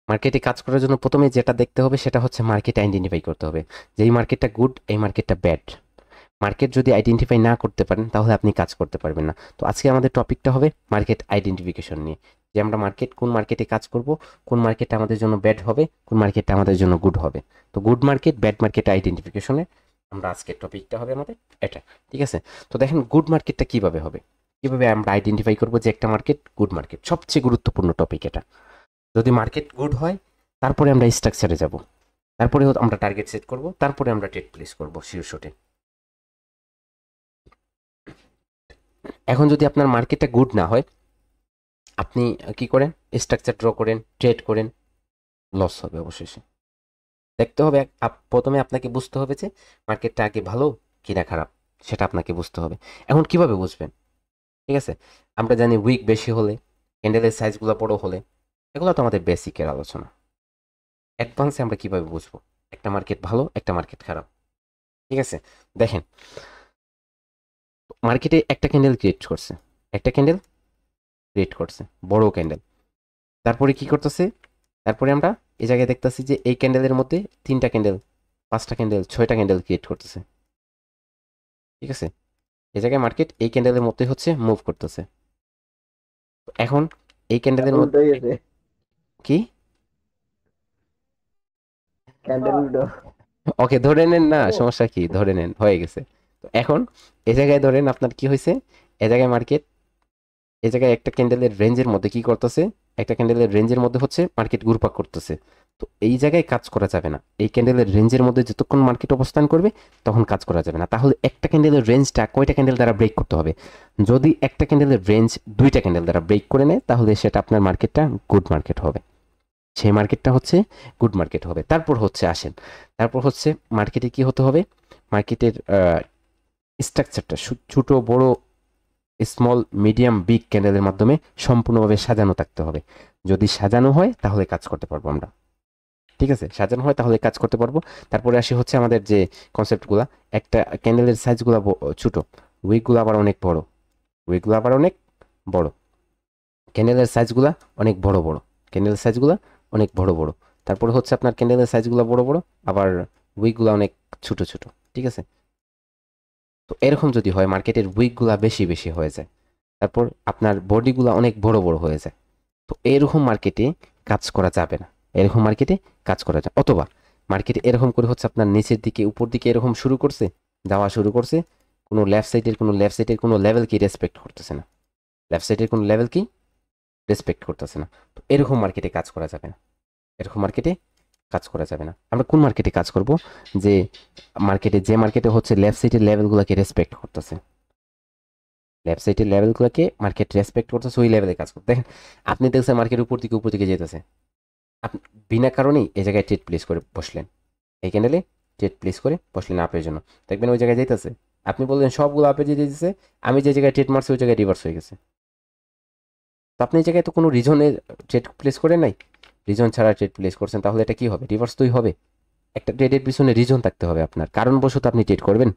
মার্কেটে কাজ করার জন্য প্রথমে যেটা দেখতে হবে সেটা হচ্ছে মার্কেট আইডেন্টিফাই করতে হবে, যে এই মার্কেটটা গুড, এই মার্কেটটা ব্যাড। মার্কেট যদি আইডেন্টিফাই না করতে পারেন, তাহলে আপনি কাজ করতে পারবেন না। তো আজকে আমাদের টপিকটা হবে মার্কেট আইডেন্টিফিকেশন নিয়ে, যে আমরা কোন মার্কেটে কাজ করব, কোন মার্কেটটা আমাদের জন্য ব্যাড হবে, কোন মার্কেটটা আমাদের জন্য গুড হবে। তো গুড মার্কেট, ব্যাড মার্কেট আইডেন্টিফিকেশনে আমরা আজকের টপিকটা হবে আমাদের এটা। ঠিক আছে, তো দেখেন গুড মার্কেটটা কিভাবে হবে, কিভাবে আমরা আইডেন্টিফাই করব যে একটা মার্কেট গুড মার্কেট। সবচেয়ে গুরুত্বপূর্ণ টপিক এটা। যদি মার্কেট গুড হয়, তারপরে আমরা স্ট্রাকচারে যাব, তারপরে আমরা টার্গেট সেট করব, তারপরে আমরা ট্রেড প্লেস করব শীর্ষটে। এখন যদি আপনার মার্কেটটা গুড না হয়, আপনি কি করেন, স্ট্রাকচার ড্র করেন, ট্রেড করেন, লস হবে অবশেষে। দেখতে হবে, প্রথমে আপনাকে বুঝতে হবে যে মার্কেটটা আগে ভালো কিনা খারাপ, সেটা আপনাকে বুঝতে হবে। এখন কিভাবে বুঝবেন? ঠিক আছে, আমরা জানি উইক বেশি হলে, ক্যান্ডেলের সাইজগুলো বড় হলে, এগুলো তো আমাদের বেসিকের আলোচনা। অ্যাডভান্সে আমরা কিভাবে বুঝবো একটা মার্কেট ভালো, একটা মার্কেট খারাপ? ঠিক আছে, দেখেন, মার্কেটে একটা ক্যান্ডেল ক্রিয়েট করছে, বড় ক্যান্ডেল। তারপরে কি করতেছে, তারপরে আমরা এই জায়গায় দেখতেছি যে এই ক্যান্ডেলের মধ্যে 3টা ক্যান্ডেল, 5টা ক্যান্ডেল, 6টা ক্যান্ডেল ক্রিয়েট করতেছে। ঠিক আছে, এই জায়গায় মার্কেট এই ক্যান্ডেলের মধ্যে হচ্ছে মুভ করতেছে। এখন এই ক্যান্ডেলের মধ্যে কি, ওকে ধরে নেন না, সমস্যা কি, ধরে নেন, হয়ে গেছে। তো এখন এই জায়গায় ধরেন আপনার কি হয়েছে, এই জায়গায় মার্কেট এই জায়গায় একটা ক্যান্ডেলের রেঞ্জের মধ্যে কি করতেছে, একটা ক্যান্ডেলের রেঞ্জের মধ্যে হচ্ছে মার্কেট ঘুরপাক করতেছে। তো এই জায়গায় কাজ করা যাবে না, এই ক্যান্ডেলের রেঞ্জের মধ্যে যতক্ষণ মার্কেট অবস্থান করবে তখন কাজ করা যাবে না। তাহলে একটা ক্যান্ডেলের রেঞ্জটা কয়টা ক্যান্ডেল দ্বারা ব্রেক করতে হবে? যদি একটা ক্যান্ডেলের রেঞ্জ 2টা ক্যান্ডেল দ্বারা ব্রেক করে নেয়, তাহলে সেটা আপনার মার্কেটটা গুড মার্কেট হবে, সেই মার্কেটটা হচ্ছে গুড মার্কেট হবে। তারপর হচ্ছে আসেন, তারপর হচ্ছে মার্কেটে কি হতে হবে, মার্কেটের স্ট্রাকচারটা ছোট বড়, স্মল, মিডিয়াম, বিগ ক্যান্ডেলের মাধ্যমে সম্পূর্ণভাবে সাজানো থাকতে হবে। যদি সাজানো হয় তাহলে কাজ করতে পারবো আমরা। ঠিক আছে, সাজানো হয় তাহলে কাজ করতে পারবো। তারপরে আসি হচ্ছে আমাদের যে কনসেপ্টগুলা, একটা ক্যান্ডেলের সাইজগুলো ছোট, উইকগুলো আবার অনেক বড়, ক্যান্ডেলের সাইজগুলা অনেক বড় বড়, ক্যান্ডেলের সাইজগুলা অনেক বড় বড়। তারপরে হচ্ছে আপনার ক্যান্ডেলের সাইজগুলো বড় বড়, আবার উইকগুলো অনেক ছোট ছোট, ঠিক আছে। তো এরকম যদি হয় মার্কেটের উইকগুলা বেশি বেশি হয়ে যায়, তারপর আপনার বডিগুলো অনেক বড় বড় হয়ে যায়, তো এরকম মার্কেটে কাজ করা যাবে না, এরকম মার্কেটে কাজ করা যায়। অথবা মার্কেটে এরকম করে হচ্ছে আপনার নিচের দিকে উপর দিকে এরকম শুরু করছে, যাওয়া শুরু করছে, কোনো লেফট সাইডের কোনো লেভেলকে রেসপেক্ট করতেছে না, লেফট সাইডের কোনো লেভেলকেই রেসপেক্ট করতেছে না, তো এরকম মার্কেটে কাজ করা যাবে না, এরকম মার্কেটে কাজ করা যাবে না। আমরা কোন মার্কেটে কাজ করব, যে মার্কেটে হচ্ছে লেফট সাইডের লেভেলগুলোকে রেসপেক্ট করতেছে, লেফট সাইডের লেভেলগুলোকে মার্কেট রেসপেক্ট করতেছে, ওই লেভেলে কাজ করতে। দেখেন আপনি দেখছেন মার্কেট উপর দিকে যেতেছে, আপনি বিনা কারণেই এই জায়গায় ট্রেড প্লেস করে বসলেন, এই ক্যান্ডেলে ট্রেড প্লেস করে বসলেন আপের জন্য, দেখবেন ওই জায়গায় যেতেছে, আপনি বললেন সবগুলো আপে যেতেছে, আমি যে জায়গায় ট্রেড মারছি ওই জায়গায় রিভার্স হয়ে গেছে। তো আপনি এই জায়গায় তো কোনো রিজনে ট্রেড প্লেস করে নাই, রিজন ছাড়া ট্রেড প্লেস করছেন, তাহলে এটা কি হবে, রিভার্স তোই হবে। একটা ট্রেডের পিছনে রিজন থাকতে হবে আপনার, কারণবশত আপনি ট্রেড করবেন।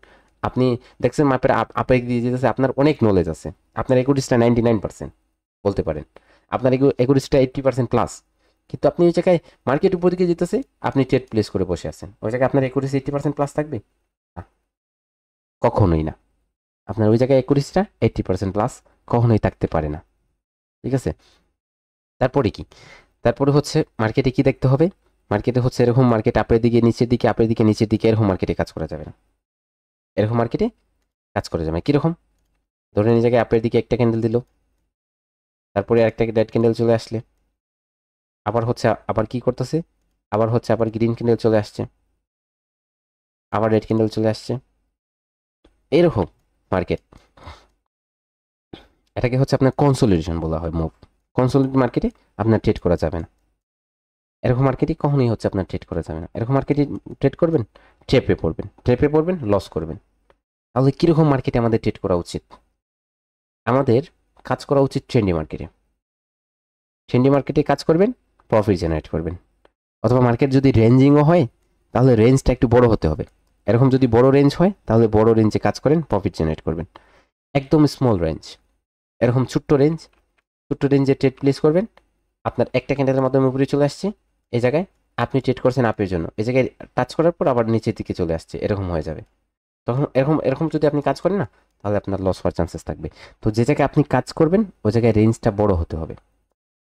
আপনি দেখছেন মাপের আপে দিয়ে যেতেছে, আপনার অনেক নলেজ আছে, আপনার একুরিসটা 99% বলতে পারেন, আপনার একুরিসটা 80% প্লাস, কিন্তু আপনি ওই জায়গায় মার্কেট উপর দিকে যেতেছে, আপনি ট্রেড প্লেস করে বসে আছেন, ওই জায়গায় আপনার একুরিসি 80% প্লাস থাকবে না, কখনোই না। আপনার ওই জায়গায় একুরিসটা 80% প্লাস কখনোই থাকতে পারে না, ঠিক আছে। তারপরে কি, তারপরে হচ্ছে মার্কেটে কি দেখতে হবে, মার্কেটে হচ্ছে এরকম মার্কেট আপের দিকে নিচের দিকে, আপের দিকে নিচের দিকে, এরকম মার্কেটে কাজ করা যাবে না, এরকম মার্কেটে কাজ করা যাবে না। কিরকম, ধরেন এই জায়গায় আপের দিকে একটা ক্যান্ডেল দিল, তারপরে একটা রেড ক্যান্ডেল চলে আসলে, আবার কি করতেছে, আবার গ্রিন ক্যান্ডেল চলে আসছে, আবার রেড ক্যান্ডেল চলে আসছে, এরকম মার্কেট, এটাকে হচ্ছে আপনার কনসোলিডেশন বলা হয়, মুভ। কনসোলিডেট মার্কেটে আপনার ট্রেড করা যাবে না, এরকম মার্কেটে কখনোই হচ্ছে আপনার ট্রেড করা যাবে না। এরকম মার্কেটে ট্রেড করবেন, ট্রেপে পড়বেন, লস করবেন। তাহলে কীরকম মার্কেটে আমাদের ট্রেড করা উচিত, আমাদের কাজ করা উচিত ট্রেন্ডি মার্কেটে, ট্রেন্ডি মার্কেটে কাজ করবেন, প্রফিট জেনারেট করবেন। অথবা মার্কেট যদি রেঞ্জিংও হয় তাহলে রেঞ্জটা একটু বড় হতে হবে, এরকম যদি বড় রেঞ্জ হয় তাহলে বড় রেঞ্জে কাজ করেন, প্রফিট জেনারেট করবেন। একদম স্মল রেঞ্জ, এরকম ছোট্ট রেঞ্জে ট্রেড প্লেস করবেন, আপনার একটা ক্যান্ডেলের মাধ্যমে উপরে চলে আসছে, এই জায়গায় আপনি ট্রেড করছেন আপের জন্য, এই জায়গায় টাচ করার পর আবার নিচের দিকে চলে আসছে, এরকম হয়ে যাবে। তখন এরকম যদি আপনি কাজ করেন না, তাহলে আপনার লস হওয়ার চান্সেস থাকবে। তো যে জায়গায় আপনি কাজ করবেন ওই জায়গায় রেঞ্জটা বড় হতে হবে,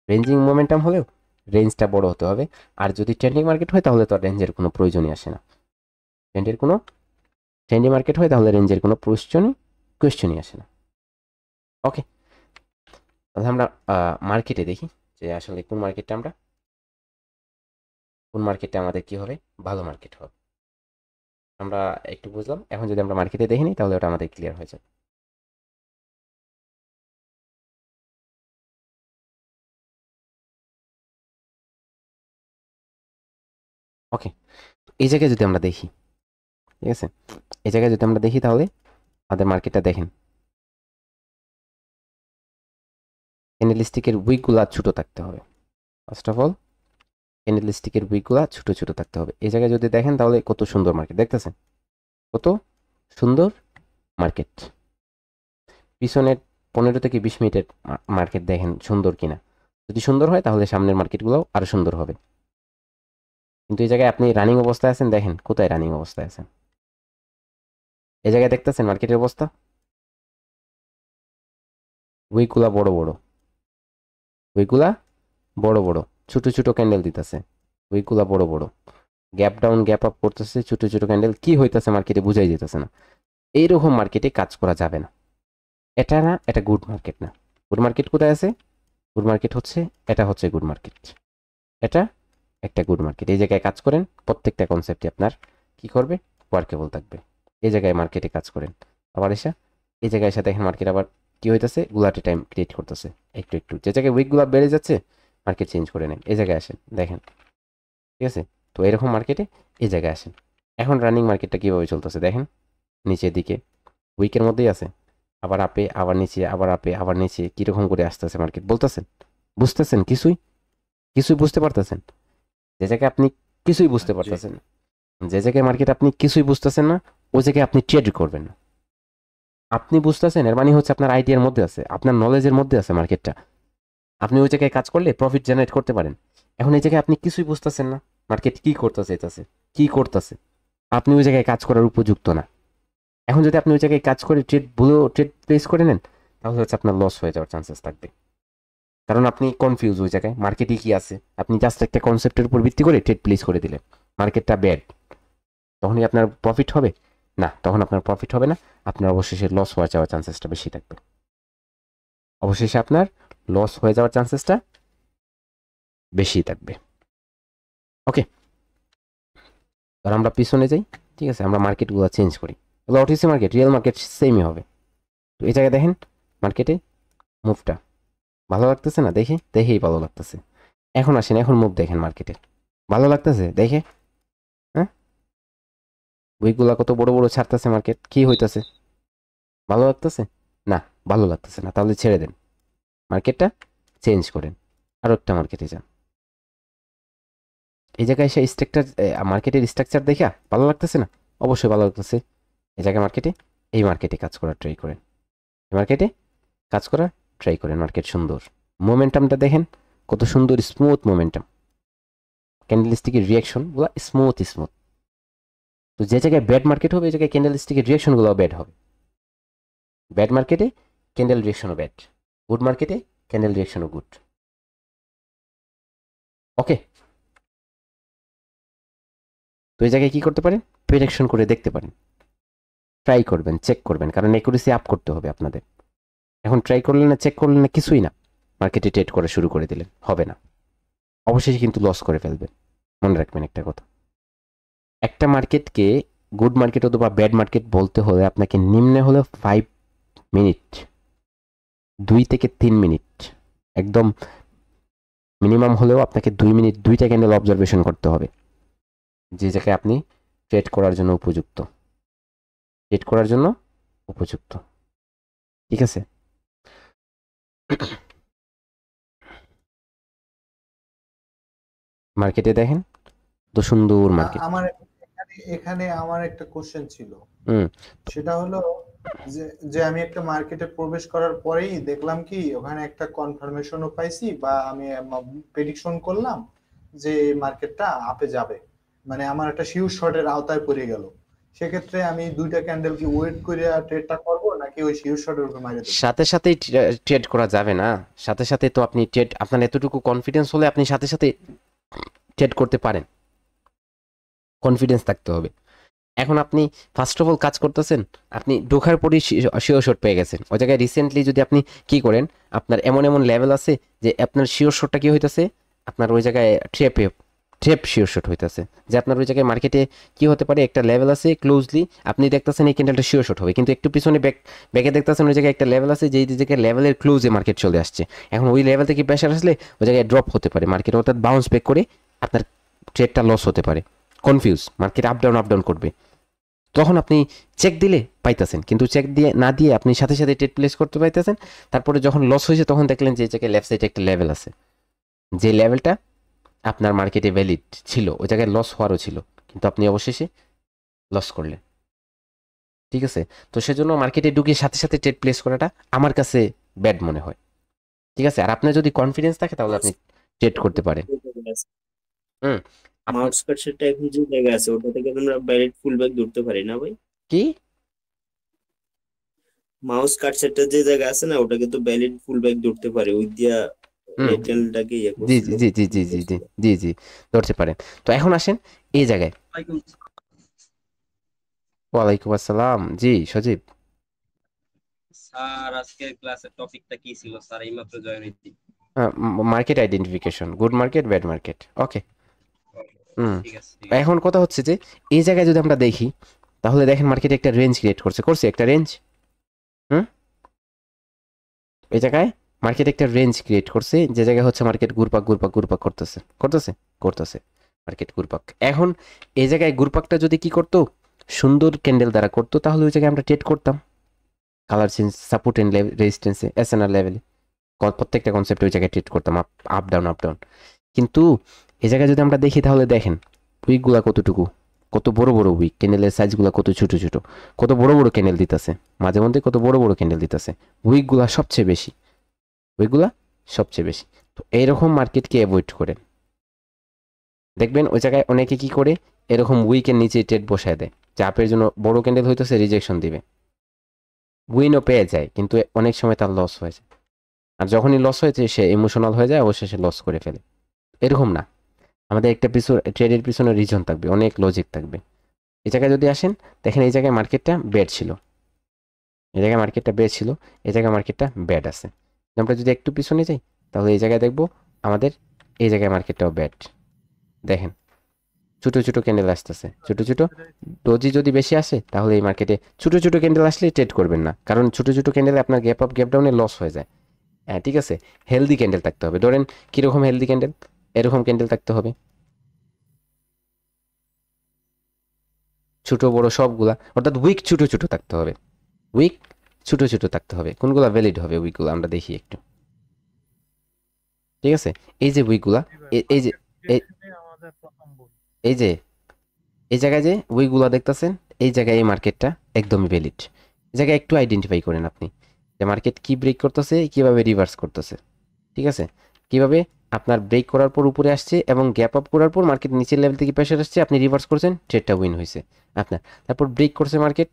রেঞ্জিং মোমেন্টাম হলেও রেঞ্জটা বড় হতে হবে। আর যদি ট্রেন্ডিং মার্কেট হয় তাহলে তো আর রেঞ্জের কোনো প্রয়োজনই আসে না, ট্রেন্ডিং মার্কেট হয় তাহলে রেঞ্জের কোনো কোয়েশ্চনই আসে না। ওকে, তাহলে আমরা মার্কেটে দেখি যে আসলে কোন মার্কেটটা আমাদের কি হবে, ভালো মার্কেট হবে। আমরা একটু বুঝলাম, এখন যদি আমরা মার্কেটে দেখি নিই তাহলে ওটা আমাদের ক্লিয়ার হয়ে যাবে। ওকে, এই জায়গায় যদি আমরা দেখি, ঠিক আছে, এই জায়গায় যদি আমরা দেখি তাহলে আমাদের মার্কেটটা দেখেন, ক্যান্ডেলস্টিকের উইকগুলা ছোট থাকতে হবে। ফার্স্ট অফ অল ক্যান্ডেলস্টিকের উইকগুলা ছোট ছোট থাকতে হবে। এই জায়গায় যদি দেখেন তাহলে কত সুন্দর মার্কেট দেখতেছেন, কত সুন্দর মার্কেট। পিছনের 15 থেকে 20 মিনিটের মার্কেট দেখেন সুন্দর কিনা, যদি সুন্দর হয় তাহলে সামনের মার্কেটগুলো আরো সুন্দর হবে। কিন্তু এই জায়গায় আপনি রানিং অবস্থায় আছেন, দেখেন কোথায় রানিং অবস্থায় আছেন, এই জায়গায় দেখতেছেন মার্কেটের অবস্থা, উইকগুলা বড় বড়, ছোট ছোট ক্যান্ডেল দিতেছে, উইকগুলা বড় বড়, গ্যাপ ডাউন গ্যাপ আপ করতেছে, ছোট ছোট ক্যান্ডেল, কি হইতেছে মার্কেটে বুঝাই যেতেছে না। এইরকম মার্কেটে কাজ করা যাবে না, এটা না, এটা গুড মার্কেট না। গুড মার্কেট কোথায় আছে, গুড মার্কেট হচ্ছে এটা, হচ্ছে গুড মার্কেট, এটা একটা গুড মার্কেট। এই জায়গায় কাজ করেন, প্রত্যেকটা কনসেপ্টই আপনার কি করবে, ওয়ার্কেবল থাকবে। এই জায়গায় মার্কেটে কাজ করেন, আবার এই জায়গায় এসে দেখেন মার্কেট আবার কি হইতেছে, গুলাটে টাইম ক্রিয়েট করতেছে একটু, যে জায়গায় উইকগুলা বেড়ে যাচ্ছে মার্কেট চেঞ্জ করে নেন, এই জায়গায় আসেন দেখেন, ঠিক আছে। তো এরকম মার্কেটে এই জায়গায় আসেন। এখন রানিং মার্কেটটা কিভাবে চলতেছে দেখেন, নিচের দিকে উইকের মধ্যেই আছে, আবার আপে আবার নিচে, আবার আপে আবার নিচে, কিরকম করে আসতেছে মার্কেট, বুঝতেছেন কিছুই বুঝতে পারতেছেন? যে জায়গায় আপনি কিছুই বুঝতে পারতেছেন, যে জায়গায় মার্কেট আপনি কিছুই বুঝতেছেন না, ওই জায়গায় আপনি ট্রেড করবেন না। আপনি বুঝতেছেন, এর মানে হচ্ছে আপনার আইডিয়ার মধ্যে আছে, আপনার নলেজের মধ্যে আছে মার্কেটটা। আপনি ওই জায়গায় কাজ করলে প্রফিট জেনারেট করতে পারেন। এখন এই জায়গায় আপনি কিছুই বুঝতেছেন না মার্কেট কি করতেছে, আপনি ওই জায়গায় কাজ করার উপযুক্ত না। এখন যদি আপনি ওই জায়গায় কাজ করে ট্রেড প্লেস করে নেন, তাহলে হচ্ছে আপনার লস হয়ে যাওয়ার চান্সেস থাকবে, কারণ আপনি কনফিউজ ওই জায়গায় মার্কেটে কি আছে। আপনি জাস্ট একটা কনসেপ্টের উপর ভিত্তি করে ট্রেড প্লেস করে দিলেন, মার্কেটটা ব্যাড, তখনই আপনার প্রফিট হবে না, তখন আপনার প্রফিট হবে না, আপনার অবশেষে লস হয়ে যাওয়ার চান্সেসটা বেশি থাকবে। অবশেষে আপনার লস হয়ে যাওয়ার চান্সেসটা বেশি থাকবে। ওকে, আর আমরা পিছনে যাই, ঠিক আছে, আমরা মার্কেটগুলো চেঞ্জ করি। এগুলো ওটিসি মার্কেট, রিয়েল মার্কেট সেমই হবে। তো এই জায়গায় দেখেন মার্কেটে মুভটা ভালো লাগতেছে না, দেখেই ভালো লাগতেছে। এখন আসেন, এখন মুভ দেখেন মার্কেটে, ভালো লাগতেছে দেখে? হ্যাঁ, উইকগুলা কত বড় বড় ছাড়তেছে, মার্কেট কি হইতেছে? ভালো লাগতেছে না? ভালো লাগতেছে না, তাহলে ছেড়ে দেন, মার্কেটটা চেঞ্জ করেন, আরো একটা মার্কেটে যান। এই জায়গায় এসে মার্কেটের স্ট্রাকচার দেখা ভালো লাগতেছে না? অবশ্যই ভালো লাগতেছে। এই জায়গায় এই মার্কেটে কাজ করার ট্রাই করেন, মার্কেট সুন্দর, মোমেন্টামটা দেখেন কত সুন্দর, স্মুথ মোমেন্টাম, ক্যান্ডেলস্টিকের রিয়াকশনগুলো স্মুথ। তো যে জায়গায় ব্যাড মার্কেট হবে, এই জায়গায় ক্যান্ডেলস্টিকের রিয়াকশনগুলো ব্যাড হবে। ব্যাড মার্কেটে ক্যান্ডেল রিয়াকশনও ব্যাড, গুড মার্কেটে ক্যান্ডেল রিয়াকশনও গুড। ওকে, তো এই জায়গায় কি করতে পারেন? প্রেডিকশন করে দেখতে পারেন, ট্রাই করবেন, চেক করবেন, কারণ অ্যাকুরেসি আপ করতে হবে আপনাদের। এখন ট্রাই করলেন না, চেক করলেন না, কিছুই না, মার্কেটে ট্রেড করা শুরু করে দিলেন, হবে না, অবশেষে কিন্তু লস করে ফেলবেন। মনে রাখবেন একটা কথা, একটা মার্কেটকে গুড মার্কেট অথবা ব্যাড মার্কেট বলতে হলে আপনাকে নিম্নে হলে 5 মিনিট, 2 থেকে 3 মিনিট, একদম মিনিমাম হলেও আপনাকে 2 মিনিট 2টা ক্যান্ডেল অবজারভেশন করতে হবে, যে জায়গায় আপনি ট্রেড করার জন্য উপযুক্ত, ঠিক আছে? মার্কেটে দেখেন তো সুন্দর মার্কেট।
আমার এখানে আমার একটা কোশ্চেন ছিল,
হুম।
সেটা হলো যে যে আমি একটা মার্কেটে প্রবেশ করার পরেই দেখলাম কি ওখানে একটা কনফার্মেশনও পাইছি, বা আমি প্রেডিকশন করলাম যে মার্কেটটা আপে যাবে, মানে আমার একটা শিওর শর্টের আওতায় পড়ে গেল। সেক্ষেত্রে আমি 2টা ক্যান্ডেল কি ওয়েট করে ট্রেডটা করব, নাকি ওই শিওর শর্টের উপর মারিয়ে দেব?
সাথে সাথেই ট্রেড করা যাবে না, সাথে তো আপনি ট্রেড, আপনার এতটুকু কনফিডেন্স হলে আপনি সাথে ট্রেড করতে পারেন, কনফিডেন্স থাকতে হবে। এখন আপনি ফার্স্ট অফ অল কাজ করতেছেন, আপনি ঢোকার পরই শিওর শট পেয়ে গেছেন। ওই জায়গায় রিসেন্টলি যদি আপনি কি করেন, আপনার এমন লেভেল আছে যে আপনার শিওর শটটা কি হইতেছে, আপনার ওই জায়গায় ট্রেপ শিওর শট হইতেছে, যে আপনার ওই জায়গায় মার্কেটে কি হতে পারে, একটা লেভেল আছে ক্লোজলি, আপনি দেখতেছেন এই ক্যান্ডেলটা শিওর শট হবে, কিন্তু একটু পিছনে ব্যাকে দেখতেছেন ওই জায়গায় একটা লেভেল আছে, যেই জায়গায় লেভেলের ক্লোজে মার্কেট চলে আসছে। এখন ওই লেভেল থেকে প্রেশার আসলে ওই জায়গায় ড্রপ হতে পারে মার্কেট, অর্থাৎ বাউন্স ব্যাক করে আপনার ট্রেডটা লস হতে পারে, কনফিউজ, মার্কেট আপ ডাউন করবে। তখন আপনি চেক দিলে পাইতেছেন, কিন্তু চেক না দিয়ে আপনি সাথে ট্রেড প্লেস করতে পাইতেছেন। তারপরে যখন লস হয়েছে তখন দেখলেন যে এই জায়গায় লেফট সাইডে একটা লেভেল আছে, যে লেভেলটা আপনার মার্কেটে ভ্যালিড ছিল, ওই জায়গায় লস হওয়ারও ছিল, কিন্তু আপনি অবশেষে লস করলেন, ঠিক আছে? তো সেজন্য মার্কেটে ঢুকে সাথে ট্রেড প্লেস করাটা আমার কাছে ব্যাড মনে হয়, ঠিক আছে? আর আপনার যদি কনফিডেন্স থাকে তাহলে আপনি ট্রেড করতে পারেন। হুম।
মাউস কার্সারটা এখন যে জায়গায় আছে ওটা থেকে আমরা ব্যালেট ফুল ব্যাক ধরতে পারি না ভাই?
কি
মাউস কার্সারটা যে জায়গায় আছে না ওটাকে তো ব্যালেট ফুল ব্যাক ধরতে পারে, ওই দিয়া রেটেলটাকে ইয়ে
জি
করছিল।
জি জি জি জি জি জি জি ধরতে পারেন। তো এখন আসেন এই জায়গায়। ওয়ালাইকুম আসসালাম, জি সজীব।
স্যার আজকের ক্লাসের টপিকটা কি ছিল স্যার? এইমাত্র জয়েন হয়েছি।
Market identification, good market bad market. Okay.
ঠিক আছে
এখন কথা হচ্ছে যে এই জায়গায় যদি আমরা দেখি, তাহলে দেখেন মার্কেটে একটা রেঞ্জ ক্রিয়েট করছে একটা রেঞ্জ। এই জায়গায় মার্কেট একটা রেঞ্জ ক্রিয়েট করছে, যে জায়গায় হচ্ছে মার্কেট ঘুরপাক করতেছে মার্কেট ঘুরপাক। এখন এই জায়গায় ঘুরপাকটা যদি কি করতো, সুন্দর ক্যান্ডেল দ্বারা করতো, তাহলে ওই জায়গায় আমরা ট্রেড করতাম কালার চেঞ্জ, সাপোর্ট এন্ড রেজিস্ট্যান্সে, এসএনআর লেভেলে, প্রত্যেকটা কনসেপ্টে ওই জায়গায় ট্রেড করতাম, আপ ডাউন। কিন্তু এই জায়গায় যদি আমরা দেখি, তাহলে দেখেন উইকগুলা কত বড় উইক, ক্যান্ডেলের সাইজগুলো কত ছোট কত বড় ক্যান্ডেল দিতেছে, মাঝে মধ্যে কত বড় ক্যান্ডেল দিতেছে, উইকগুলা সবচেয়ে বেশি, উইকগুলা সবচেয়ে বেশি। তো এইরকম মার্কেটকে অ্যাভয়েড করেন। দেখবেন ওই জায়গায় অনেকে কি করে, এরকম উইকের নিচে ট্রেড বসায় দেয়, চাপের জন্য বড় ক্যান্ডেল হইতেছে রিজেকশন দিবে, উইনও পেয়ে যায়, কিন্তু অনেক সময় তার লস হয়ে যায়। আর যখনই লস হয়েছে সে ইমোশনাল হয়ে যায়, অবশেষে লস করে ফেলে। এরকম না, আমাদের একটা ট্রেডের পিছনে রিজন থাকবে, অনেক লজিক থাকবে। এই জায়গায় যদি আসেন, দেখেন এই জায়গায় মার্কেটটা ব্যাড ছিল, এই জায়গায় মার্কেটটা ব্যাড ছিল, এই জায়গায় মার্কেটটা ব্যাড আছে। আমরা যদি একটু পিছনে যাই, তাহলে এই জায়গায় দেখবো আমাদের এই জায়গায় মার্কেটটাও ব্যাড। দেখেন ছোট ছোট ক্যান্ডেল আসতেছে, ছোট ছোট ডোজি যদি বেশি আসে, তাহলে এই মার্কেটে ছোট ছোট ক্যান্ডেল আসলে ট্রেড করবেন না, কারণ ছোট ছোট ক্যান্ডেলে আপনার গ্যাপ আপ গ্যাপ ডাউনে লস হয়ে যায়। হ্যাঁ ঠিক আছে, হেলদি ক্যান্ডেল থাকতে হবে। ধরেন কিরকম হেলদি ক্যান্ডেল, এরকম ক্যান্ডেল থাকতে হবে, ছোট বড় সবগুলা, অর্থাৎ উইক ছোট ছোট থাকতে হবে, উইক ছোট ছোট থাকতে হবে। কোনগুলা ভ্যালিড হবে উইকগুলো আমরা দেখি একটু, ঠিক আছে। এই যে উইকগুলা, এই যে এই যে এই জায়গায় যে উইকগুলা দেখতেছেন, এই জায়গায় এই মার্কেটটা একদমই ভ্যালিড। এই জায়গায় একটু আইডেন্টিফাই করেন আপনি যে মার্কেট কি ব্রেক করতেছে, কিভাবে রিভার্স করতেছে, ঠিক আছে, কিভাবে আপনার ব্রেক করার পর উপরে আসছে এবং গ্যাপ আপ করার পর মার্কেট নিচের লেভেল থেকে প্রেশার আসছে, আপনি রিভার্স করছেন, ট্রেডটা উইন হয়েছে আপনার। তারপর ব্রেক করছে মার্কেট,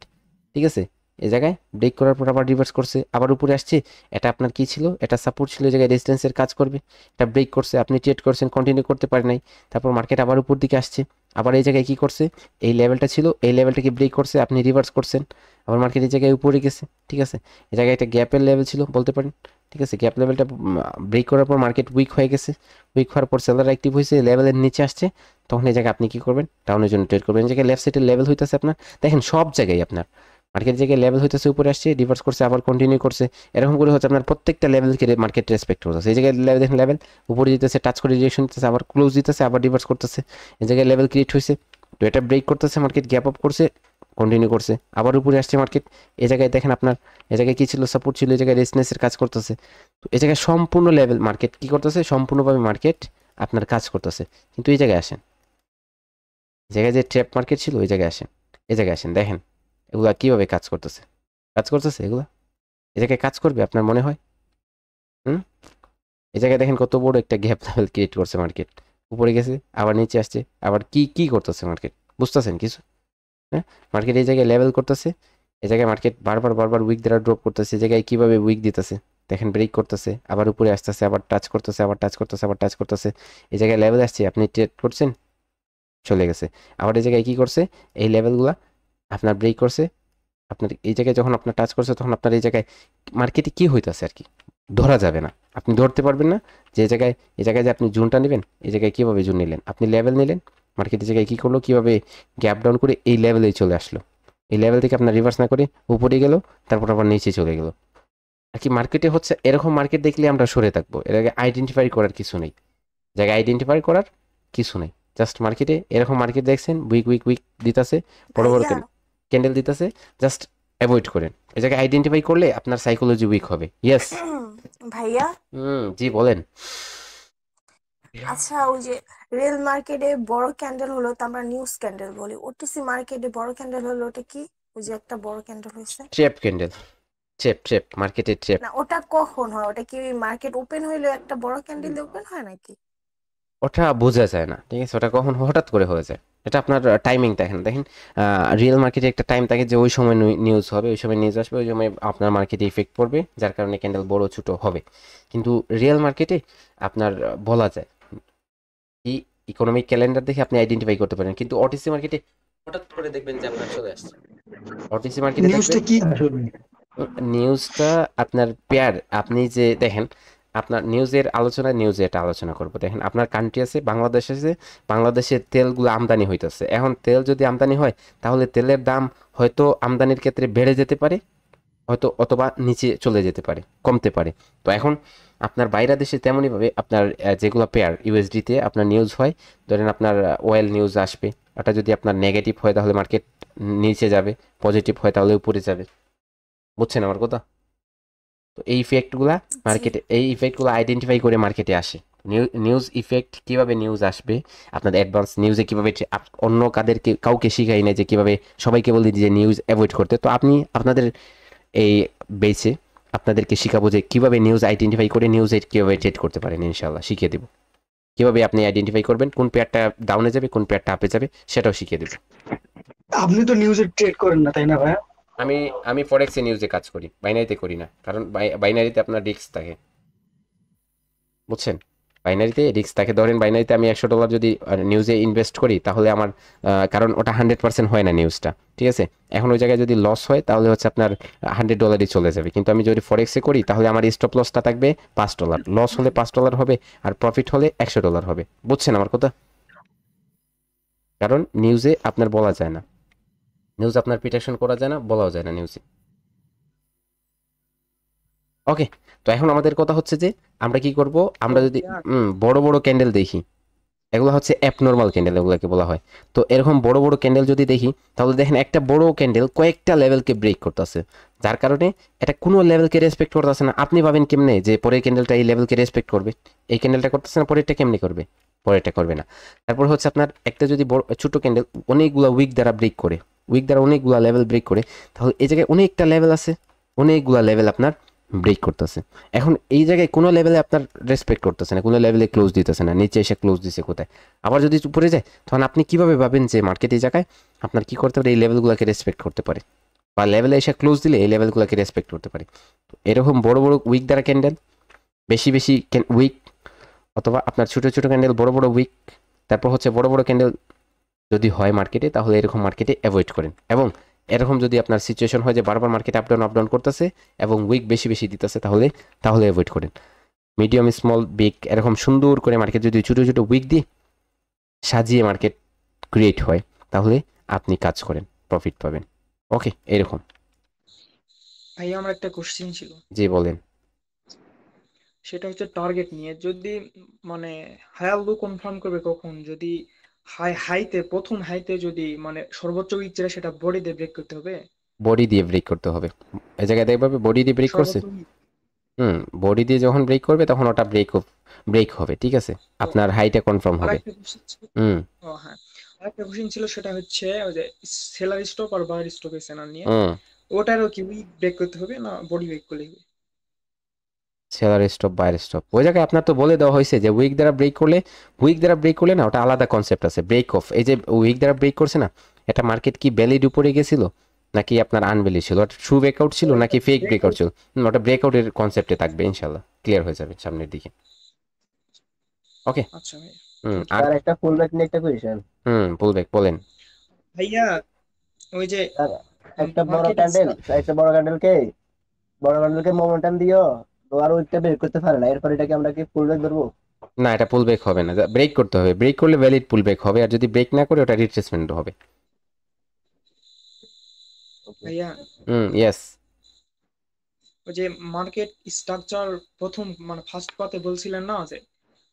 ঠিক আছে, এই জায়গায় ব্রেক করার পর আবার রিভার্স করছে, আবার উপরে আসছে, এটা আপনার কি ছিল, এটা সাপোর্ট ছিল, এই জায়গায় রেজিস্ট্যান্সের কাজ করবে, এটা ব্রেক করছে, আপনি ট্রেড করছেন, কন্টিনিউ করতে পারেন নাই, তারপর মার্কেট আবার উপর দিকে আসছে, আবার এই জায়গায় কি করছে, এই লেভেলটা ছিল, এই লেভেলটাকে ব্রেক করছে, আপনি রিভার্স করছেন, আবার মার্কেট এই জায়গায় উপরে গেছে, ঠিক আছে, এই জায়গায় একটা গ্যাপের লেভেল ছিল বলতে পারেন, ঠিক আছে, গ্যাপ লেভেলটা ব্রেক করার পর মার্কেট উইক হয়ে গেছে, উইক হওয়ার পর সেলার অ্যাক্টিভ হয়েছে, লেভেলের নিচে আসছে, তখন এই জায়গায় আপনি কি করবেন, ডাউনের জন্য ট্রেড করবেন। এই জায়গায় লেফট সাইডের লেভেল হইতেছে আপনার, দেখেন সব জায়গায় আপনার মার্কেট জায়গায় লেভেল হইতেছে, উপরে আসছে, রিভার্স করছে, আবার কন্টিনিউ করছে, এরকম করে হচ্ছে আপনার প্রত্যেকটা লেভেলকে মার্কেট রেসপেক্ট করতেছে। এই জায়গায় লেভেল দেখেন, লেভেল উপরে দিতেছে, টাচ করে রিজেকশন দিতেছে, আবার ক্লোজ দিতেছে, আবার রিভার্স করতেছে, এই জায়গায় লেভেল ক্রিয়েট হয়েছে, তো এটা ব্রেক করতেছে, মার্কেট গ্যাপ আপ করছে, কন্টিনিউ করছে, আবার উপরে আসছে মার্কেট, এই জায়গায় দেখেন আপনার এই জায়গায় কি ছিল, সাপোর্ট ছিল, এই জায়গায় রেজিস্ট্যান্সের কাজ করতেছে, তো এই জায়গায় সম্পূর্ণ লেভেল মার্কেট কি করতেছে, সম্পূর্ণভাবে মার্কেট আপনার কাজ করতেছে। কিন্তু এই জায়গায় আসেন, এই জায়গায় যে ট্র্যাপ মার্কেট ছিল, ওই জায়গায় আসেন, এই জায়গায় আসেন, দেখেন এগুলা কিভাবে কাজ করতেছে, কাজ করতেছে এগুলা, এই জায়গায় কাজ করবে আপনার মনে হয়? এই জায়গায় দেখেন কত বড় একটা গ্যাপ লেভেল ক্রিয়েট করছে মার্কেট, উপরে গেছে, আবার নিচে আসছে, আবার কি কি করতেছে মার্কেট, বুঝতেছেন কিছু? হ্যাঁ, মার্কেট এই জায়গায় লেভেল করতেছে, এই জায়গায় মার্কেট বারবার উইক দ্বারা ড্রপ করতেছে, এই জায়গায় কিভাবে উইক দিতেছে দেখেন, ব্রেক করতেছে, আবার উপরে আসতেছে, আবার টাচ করতেছে, আবার টাচ করতেছে, আবার টাচ করতেছে, এই জায়গায় লেভেল আসছে, আপনি ট্রেড করছেন, চলে গেছে, আবার এই জায়গায় কি করছে, এই লেভেলগুলা আপনার ব্রেক করছে, আপনার এই জায়গায় যখন আপনার টাচ করছে, তখন আপনার এই জায়গায় মার্কেটে কি হইতেছে আর কি ধরা যাবে না, আপনি ধরতে পারবেন না যে এই জায়গায় যে আপনি জুনটা নেবেন, এই জায়গায় কিভাবে জুন নিলেন, আপনি লেভেল নিলেন, মার্কেটের জায়গায় কি করলো, কিভাবে গ্যাপ ডাউন করে এই লেভেলেই চলে আসলো, এই লেভেল থেকে আপনার রিভার্স না করে উপরে গেল, তারপর আবার নিচে চলে গেল আর কি। মার্কেটে হচ্ছে এরকম, মার্কেট দেখলে আমরা সরে থাকবো, এর আগে আইডেন্টিফাই করার কিছু নেই, জায়গায় আইডেন্টিফাই করার কিছু নেই, জাস্ট মার্কেটে এরকম মার্কেট দেখছেন উইক দিতেছে, বড় বড় ক্যান্ডেল দিতেছে, জাস্ট অ্যাভয়েড করেন। এই জায়গায় আইডেন্টিফাই করলে আপনার সাইকোলজি উইক হবে। ইয়েস
ভাইয়া,
জি বলেন।
আচ্ছা ওই যে রেল মার্কেটে বড় ক্যান্ডেল হলো তো আমরা নিউজ ক্যান্ডেল বলি, ওটিসি মার্কেটে বড় ক্যান্ডেল হলো ওটা কি? ওই যে একটা বড় ক্যান্ডেল হয়েছে,
ট্র্যাপ ক্যান্ডেল, ট্র্যাপ মার্কেটে ট্র্যাপ।
না ওটা কখন হয়? ওটা কি মার্কেট ওপেন হইলে একটা বড় ক্যান্ডেল ওপেন হয় নাকি?
ওটা বোঝা যায় না, ঠিক আছে, ওটা কখন হঠাৎ করে হয়ে যায়, এটা আপনার টাইমিং দেখেন, রিয়েল মার্কেটে একটা টাইম থাকে যে ওই সময় নিউজ হবে, ওই সময় নিউজ আসবে, ওই সময় আপনার মার্কেটে ইফেক্ট পড়বে, যার কারণে ক্যান্ডেল বড় ছোট হবে। কিন্তু রিয়েল মার্কেটে আপনার বলা যায়, এই ইকোনমিক ক্যালেন্ডার দেখে আপনি আইডেন্টিফাই করতে পারেন, কিন্তু ওটিসি মার্কেটে হঠাৎ করে দেখবেন যে আপনার চলে আসছে। ওটিসি মার্কেটে
নিউজটা কি আসলে?
নিউজটা আপনার পেয়ার, আপনি যে দেখেন আপনার নিউজের আলোচনায় নিউজে এটা আলোচনা করবো। দেখেন আপনার কান্ট্রি আছে, বাংলাদেশ আছে, বাংলাদেশের তেলগুলো আমদানি হইতেছে, এখন তেল যদি আমদানি হয়, তাহলে তেলের দাম হয়তো আমদানির ক্ষেত্রে বেড়ে যেতে পারে, হয়তো অথবা নিচে চলে যেতে পারে, কমতে পারে। তো এখন আপনার বাইরে দেশে তেমনইভাবে আপনার যেগুলো পেয়ার ইউএসডিতে আপনার নিউজ হয়, ধরেন আপনার অয়েল নিউজ আসবে, ওটা যদি আপনার নেগেটিভ হয় তাহলে মার্কেট নিচে যাবে, পজিটিভ হয় তাহলে উপরে যাবে, বুঝছেন আমার কথা? তো এই ইফেক্টগুলা মার্কেটে, এই ইফেক্টগুলো আইডেন্টিফাই করে মার্কেটে আসে। নিউজ ইফেক্ট কিভাবে নিউজ আসবে, আপনাদের অ্যাডভান্স নিউজে কিভাবে অন্য কাউকে শিখাই না যে কিভাবে সবাইকে বলি যে নিউজ অ্যাভয়েড করতে। তো আপনি আপনাদের এই বেসে আপনাদেরকে শিখাবো যে কিভাবে নিউজ আইডেন্টিফাই করে নিউজে কিভাবে ট্রেড করতে পারেন, ইনশাআল্লাহ শিখিয়ে দেবো। কিভাবে আপনি আইডেন্টিফাই করবেন কোন পেয়ারটা ডাউনে যাবে কোন পেয়ারটা আপে যাবে সেটাও শিখিয়ে দেবো।
আপনি তো নিউজে ট্রেড করেন না তাই না ভাইয়া?
আমি ফরেক্সে নিউজে কাজ করি, বাইনারিতে করি না, কারণ বাইনারিতে আপনার রিস্ক থাকে, বুঝছেন? বাইনারিতে রিস্ক থাকে। ধরেন বাইনারিতে আমি $100 যদি নিউজে ইনভেস্ট করি তাহলে আমার কারণ ওটা 100% হয় না নিউজটা, ঠিক আছে? এখন ওই জায়গায় যদি লস হয় তাহলে হচ্ছে আপনার $100 চলে যাবে। কিন্তু আমি যদি ফরেক্সে করি তাহলে আমার স্টপ লসটা থাকবে $5, লস হলে $5 হবে আর প্রফিট হলে $100 হবে। বুঝছেন আমার কথা? কারণ নিউজে আপনার বলা যায় না, নিউজ আপনার প্রিডিকশন করা যায় না, বলাও যায় না নিউজে। ওকে, তো এখন আমাদের কথা হচ্ছে যে আমরা কি করব, আমরা যদি বড় বড় ক্যান্ডেল দেখি, এগুলো হচ্ছে অ্যাবনর্মাল ক্যান্ডেল এগুলোকে বলা হয়। তো এরকম বড় বড় ক্যান্ডেল যদি দেখি তাহলে দেখেন একটা বড় ক্যান্ডেল কয়েকটা লেভেলকে ব্রেক করতেছে, যার কারণে এটা কোনো লেভেলকে রেসপেক্ট করতেছে না। আপনি ভাবেন কেমনে যে পরের ক্যান্ডেলটা এই লেভেলকে রেসপেক্ট করবে? এই ক্যান্ডেলটা করতেছে না, পরেরটা কেমনে করবে? পরেরটা করবে না। তারপর হচ্ছে আপনার একটা যদি বড় ছোট ক্যান্ডেল অনেকগুলো উইক দ্বারা ব্রেক করে, উইক দ্বারা অনেকগুলো লেভেল ব্রেক করে, তাহলে এই জায়গায় অনেকটা লেভেল আছে, অনেকগুলো লেভেল আপনার ব্রেক করতেছে। এখন এই জায়গায় কোনো লেভেলে আপনার রেসপেক্ট করতেছে না, কোনো লেভেলে ক্লোজ দিতেছে না, নিচে এসে ক্লোজ দিছে কোথায়। আবার যদি উপরে যায় তখন আপনি কিভাবে ভাবেন যে মার্কেট এই জায়গায় আপনার কি করতে পারে, এই লেভেলগুলোকে রেসপেক্ট করতে পারে, বা লেভেলে এসে ক্লোজ দিলে এই লেভেলগুলোকে রেসপেক্ট করতে পারে। তো এরকম বড় বড় উইক দ্বারা ক্যান্ডেল, বেশি বেশি উইক, অথবা আপনার ছোটো ছোটো ক্যান্ডেল বড় বড় উইক, তারপর হচ্ছে বড় বড় ক্যান্ডেল যদি হয় মার্কেটে তাহলে এরকম মার্কেটে অ্যাভয়েড করেন। এবং এরকম যদি আপনার সিচুয়েশন হয় যে বারবার মার্কেট আপ ডাউন করতেছে এবং উইক বেশি বেশি দিতেছে তাহলে অ্যাভয়েড করেন। মিডিয়াম স্মল বিগ এরকম সুন্দর করে মার্কেট যদি ছোটো ছোটো উইক দিয়ে সাজিয়ে মার্কেট ক্রিয়েট হয় তাহলে আপনি কাজ করেন, প্রফিট পাবেন। ওকে, এরকম।
ভাই আমার একটা কোশ্চেন ছিল,
জি বলেন।
সেটা হচ্ছে টার্গেট নিয়ে। যদি মানে হায়ার লো কনফার্ম করবে কখন? যদি হাইতে প্রথম হাইতে যদি মানে সর্বোচ্চ উইক যেটা সেটা বডি দিয়ে ব্রেক করতে হবে,
বডি দিয়ে ব্রেক করতে হবে। এই জায়গায় দেখবে বডি দিয়ে ব্রেক করছে, বডি দিয়ে যখন ব্রেক করবে তখন ওটা ব্রেক হবে, ঠিক আছে? আপনার হাইটা কনফার্ম হবে।
হ্যাঁ, আরেকটা কোশ্চেন ছিল, সেটা হচ্ছে ওই যে সেলার স্টপ আর বায়ার স্টপ এর সেনার নিয়ে, ওটারও কি উইক ব্রেক করতে হবে না বডি ব্রেক করলে হবে?
সেলার স্টপ বায়ার স্টপ ওই জায়গায় আপনার তো বলে দেওয়া হয়েছে যে উইক দ্বারা ব্রেক করলে না ওটা আলাদা কনসেপ্ট আছে, ব্রেক অফ। এই যে উইক দ্বারা ব্রেক করছে না, এটা মার্কেট কি ভ্যালিড উপরে গেছিল নাকি আপনার আনভ্যালিড ছিল, ওটা ট্রু ব্রেকআউট ছিল নাকি ফেক ব্রেকআউট ছিল, ওটা ব্রেকআউটের কনসেপ্টে থাকবে, ইনশাআল্লাহ ক্লিয়ার হয়ে যাবে সামনের দিকে। ওকে,
আচ্ছা ভাই।
আর একটা ফুল ব্যাক নিয়ে একটা কোয়েশ্চেন।
পুলব্যাক বলেন
ভাইয়া। ওই যে
একটা বড় ক্যান্ডেলকে মোমেন্টাম দিও, তো আর ওইটা ব্রেক করতে পারে না, এরপর এটাকে আমরা কি ফুল ব্যাক ধরবো?
না, এটা পুলব্যাক হবে না, ব্রেক করতে হবে। ব্রেক করলে ভ্যালিড পুলব্যাক হবে, আর যদি ব্রেক না করে ওটা রিট্রেসমেন্ট হবে।
ভাইয়া
ইয়েস।
ওই যে মার্কেট স্ট্রাকচার প্রথম মানে ফার্স্ট পার্টে বলছিলেন না যে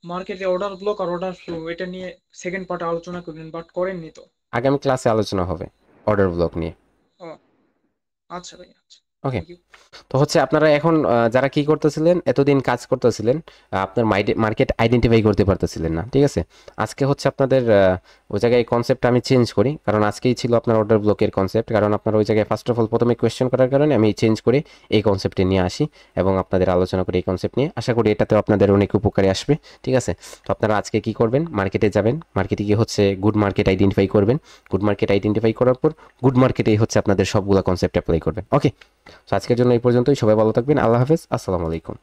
মার্কেটে অর্ডার ব্লক আর অর্ডার ফ্লো, এটা নিয়ে সেকেন্ড পার্টে আলোচনা করবেন, বাট করেননি তো।
আগামী ক্লাসে আলোচনা হবে অর্ডার ব্লক নিয়ে।
আচ্ছা ভাই, আচ্ছা।
ওকে, তো হচ্ছে আপনারা এখন যারা কি করতেছিলেন, এতদিন কাজ করতেছিলেন, আপনার মার্কেট আইডেন্টিফাই করতে পারতেছিলেন না, ঠিক আছে? আজকে হচ্ছে আপনাদের ওই জায়গায় কনসেপ্টটা আমি চেঞ্জ করি, কারণ আজকেই ছিল আপনার অর্ডার ব্লকের কনসেপ্ট। কারণ আপনার ওই জায়গায় ফার্স্ট অফ অল প্রথমে কোয়েশ্চেন করার কারণে আমি চেঞ্জ করে এই কনসেপ্টে নিয়ে আসি এবং আপনাদের আলোচনা করি এই কনসেপ্ট নিয়ে। আশা করি এটাতেও আপনাদের অনেক উপকারে আসবে, ঠিক আছে? তো আপনারা আজকে কি করবেন, মার্কেটে যাবেন, মার্কেটে গিয়ে হচ্ছে গুড মার্কেট আইডেন্টিফাই করবেন। গুড মার্কেট আইডেন্টিফাই করার পর গুড মার্কেটেই হচ্ছে আপনাদের সবগুলো কনসেপ্ট অ্যাপ্লাই করবেন। ওকে, তো আজকের জন্য এই পর্যন্তই। সবাই ভালো থাকবেন। আল্লাহ হাফেজ, আসসালামু আলাইকুম।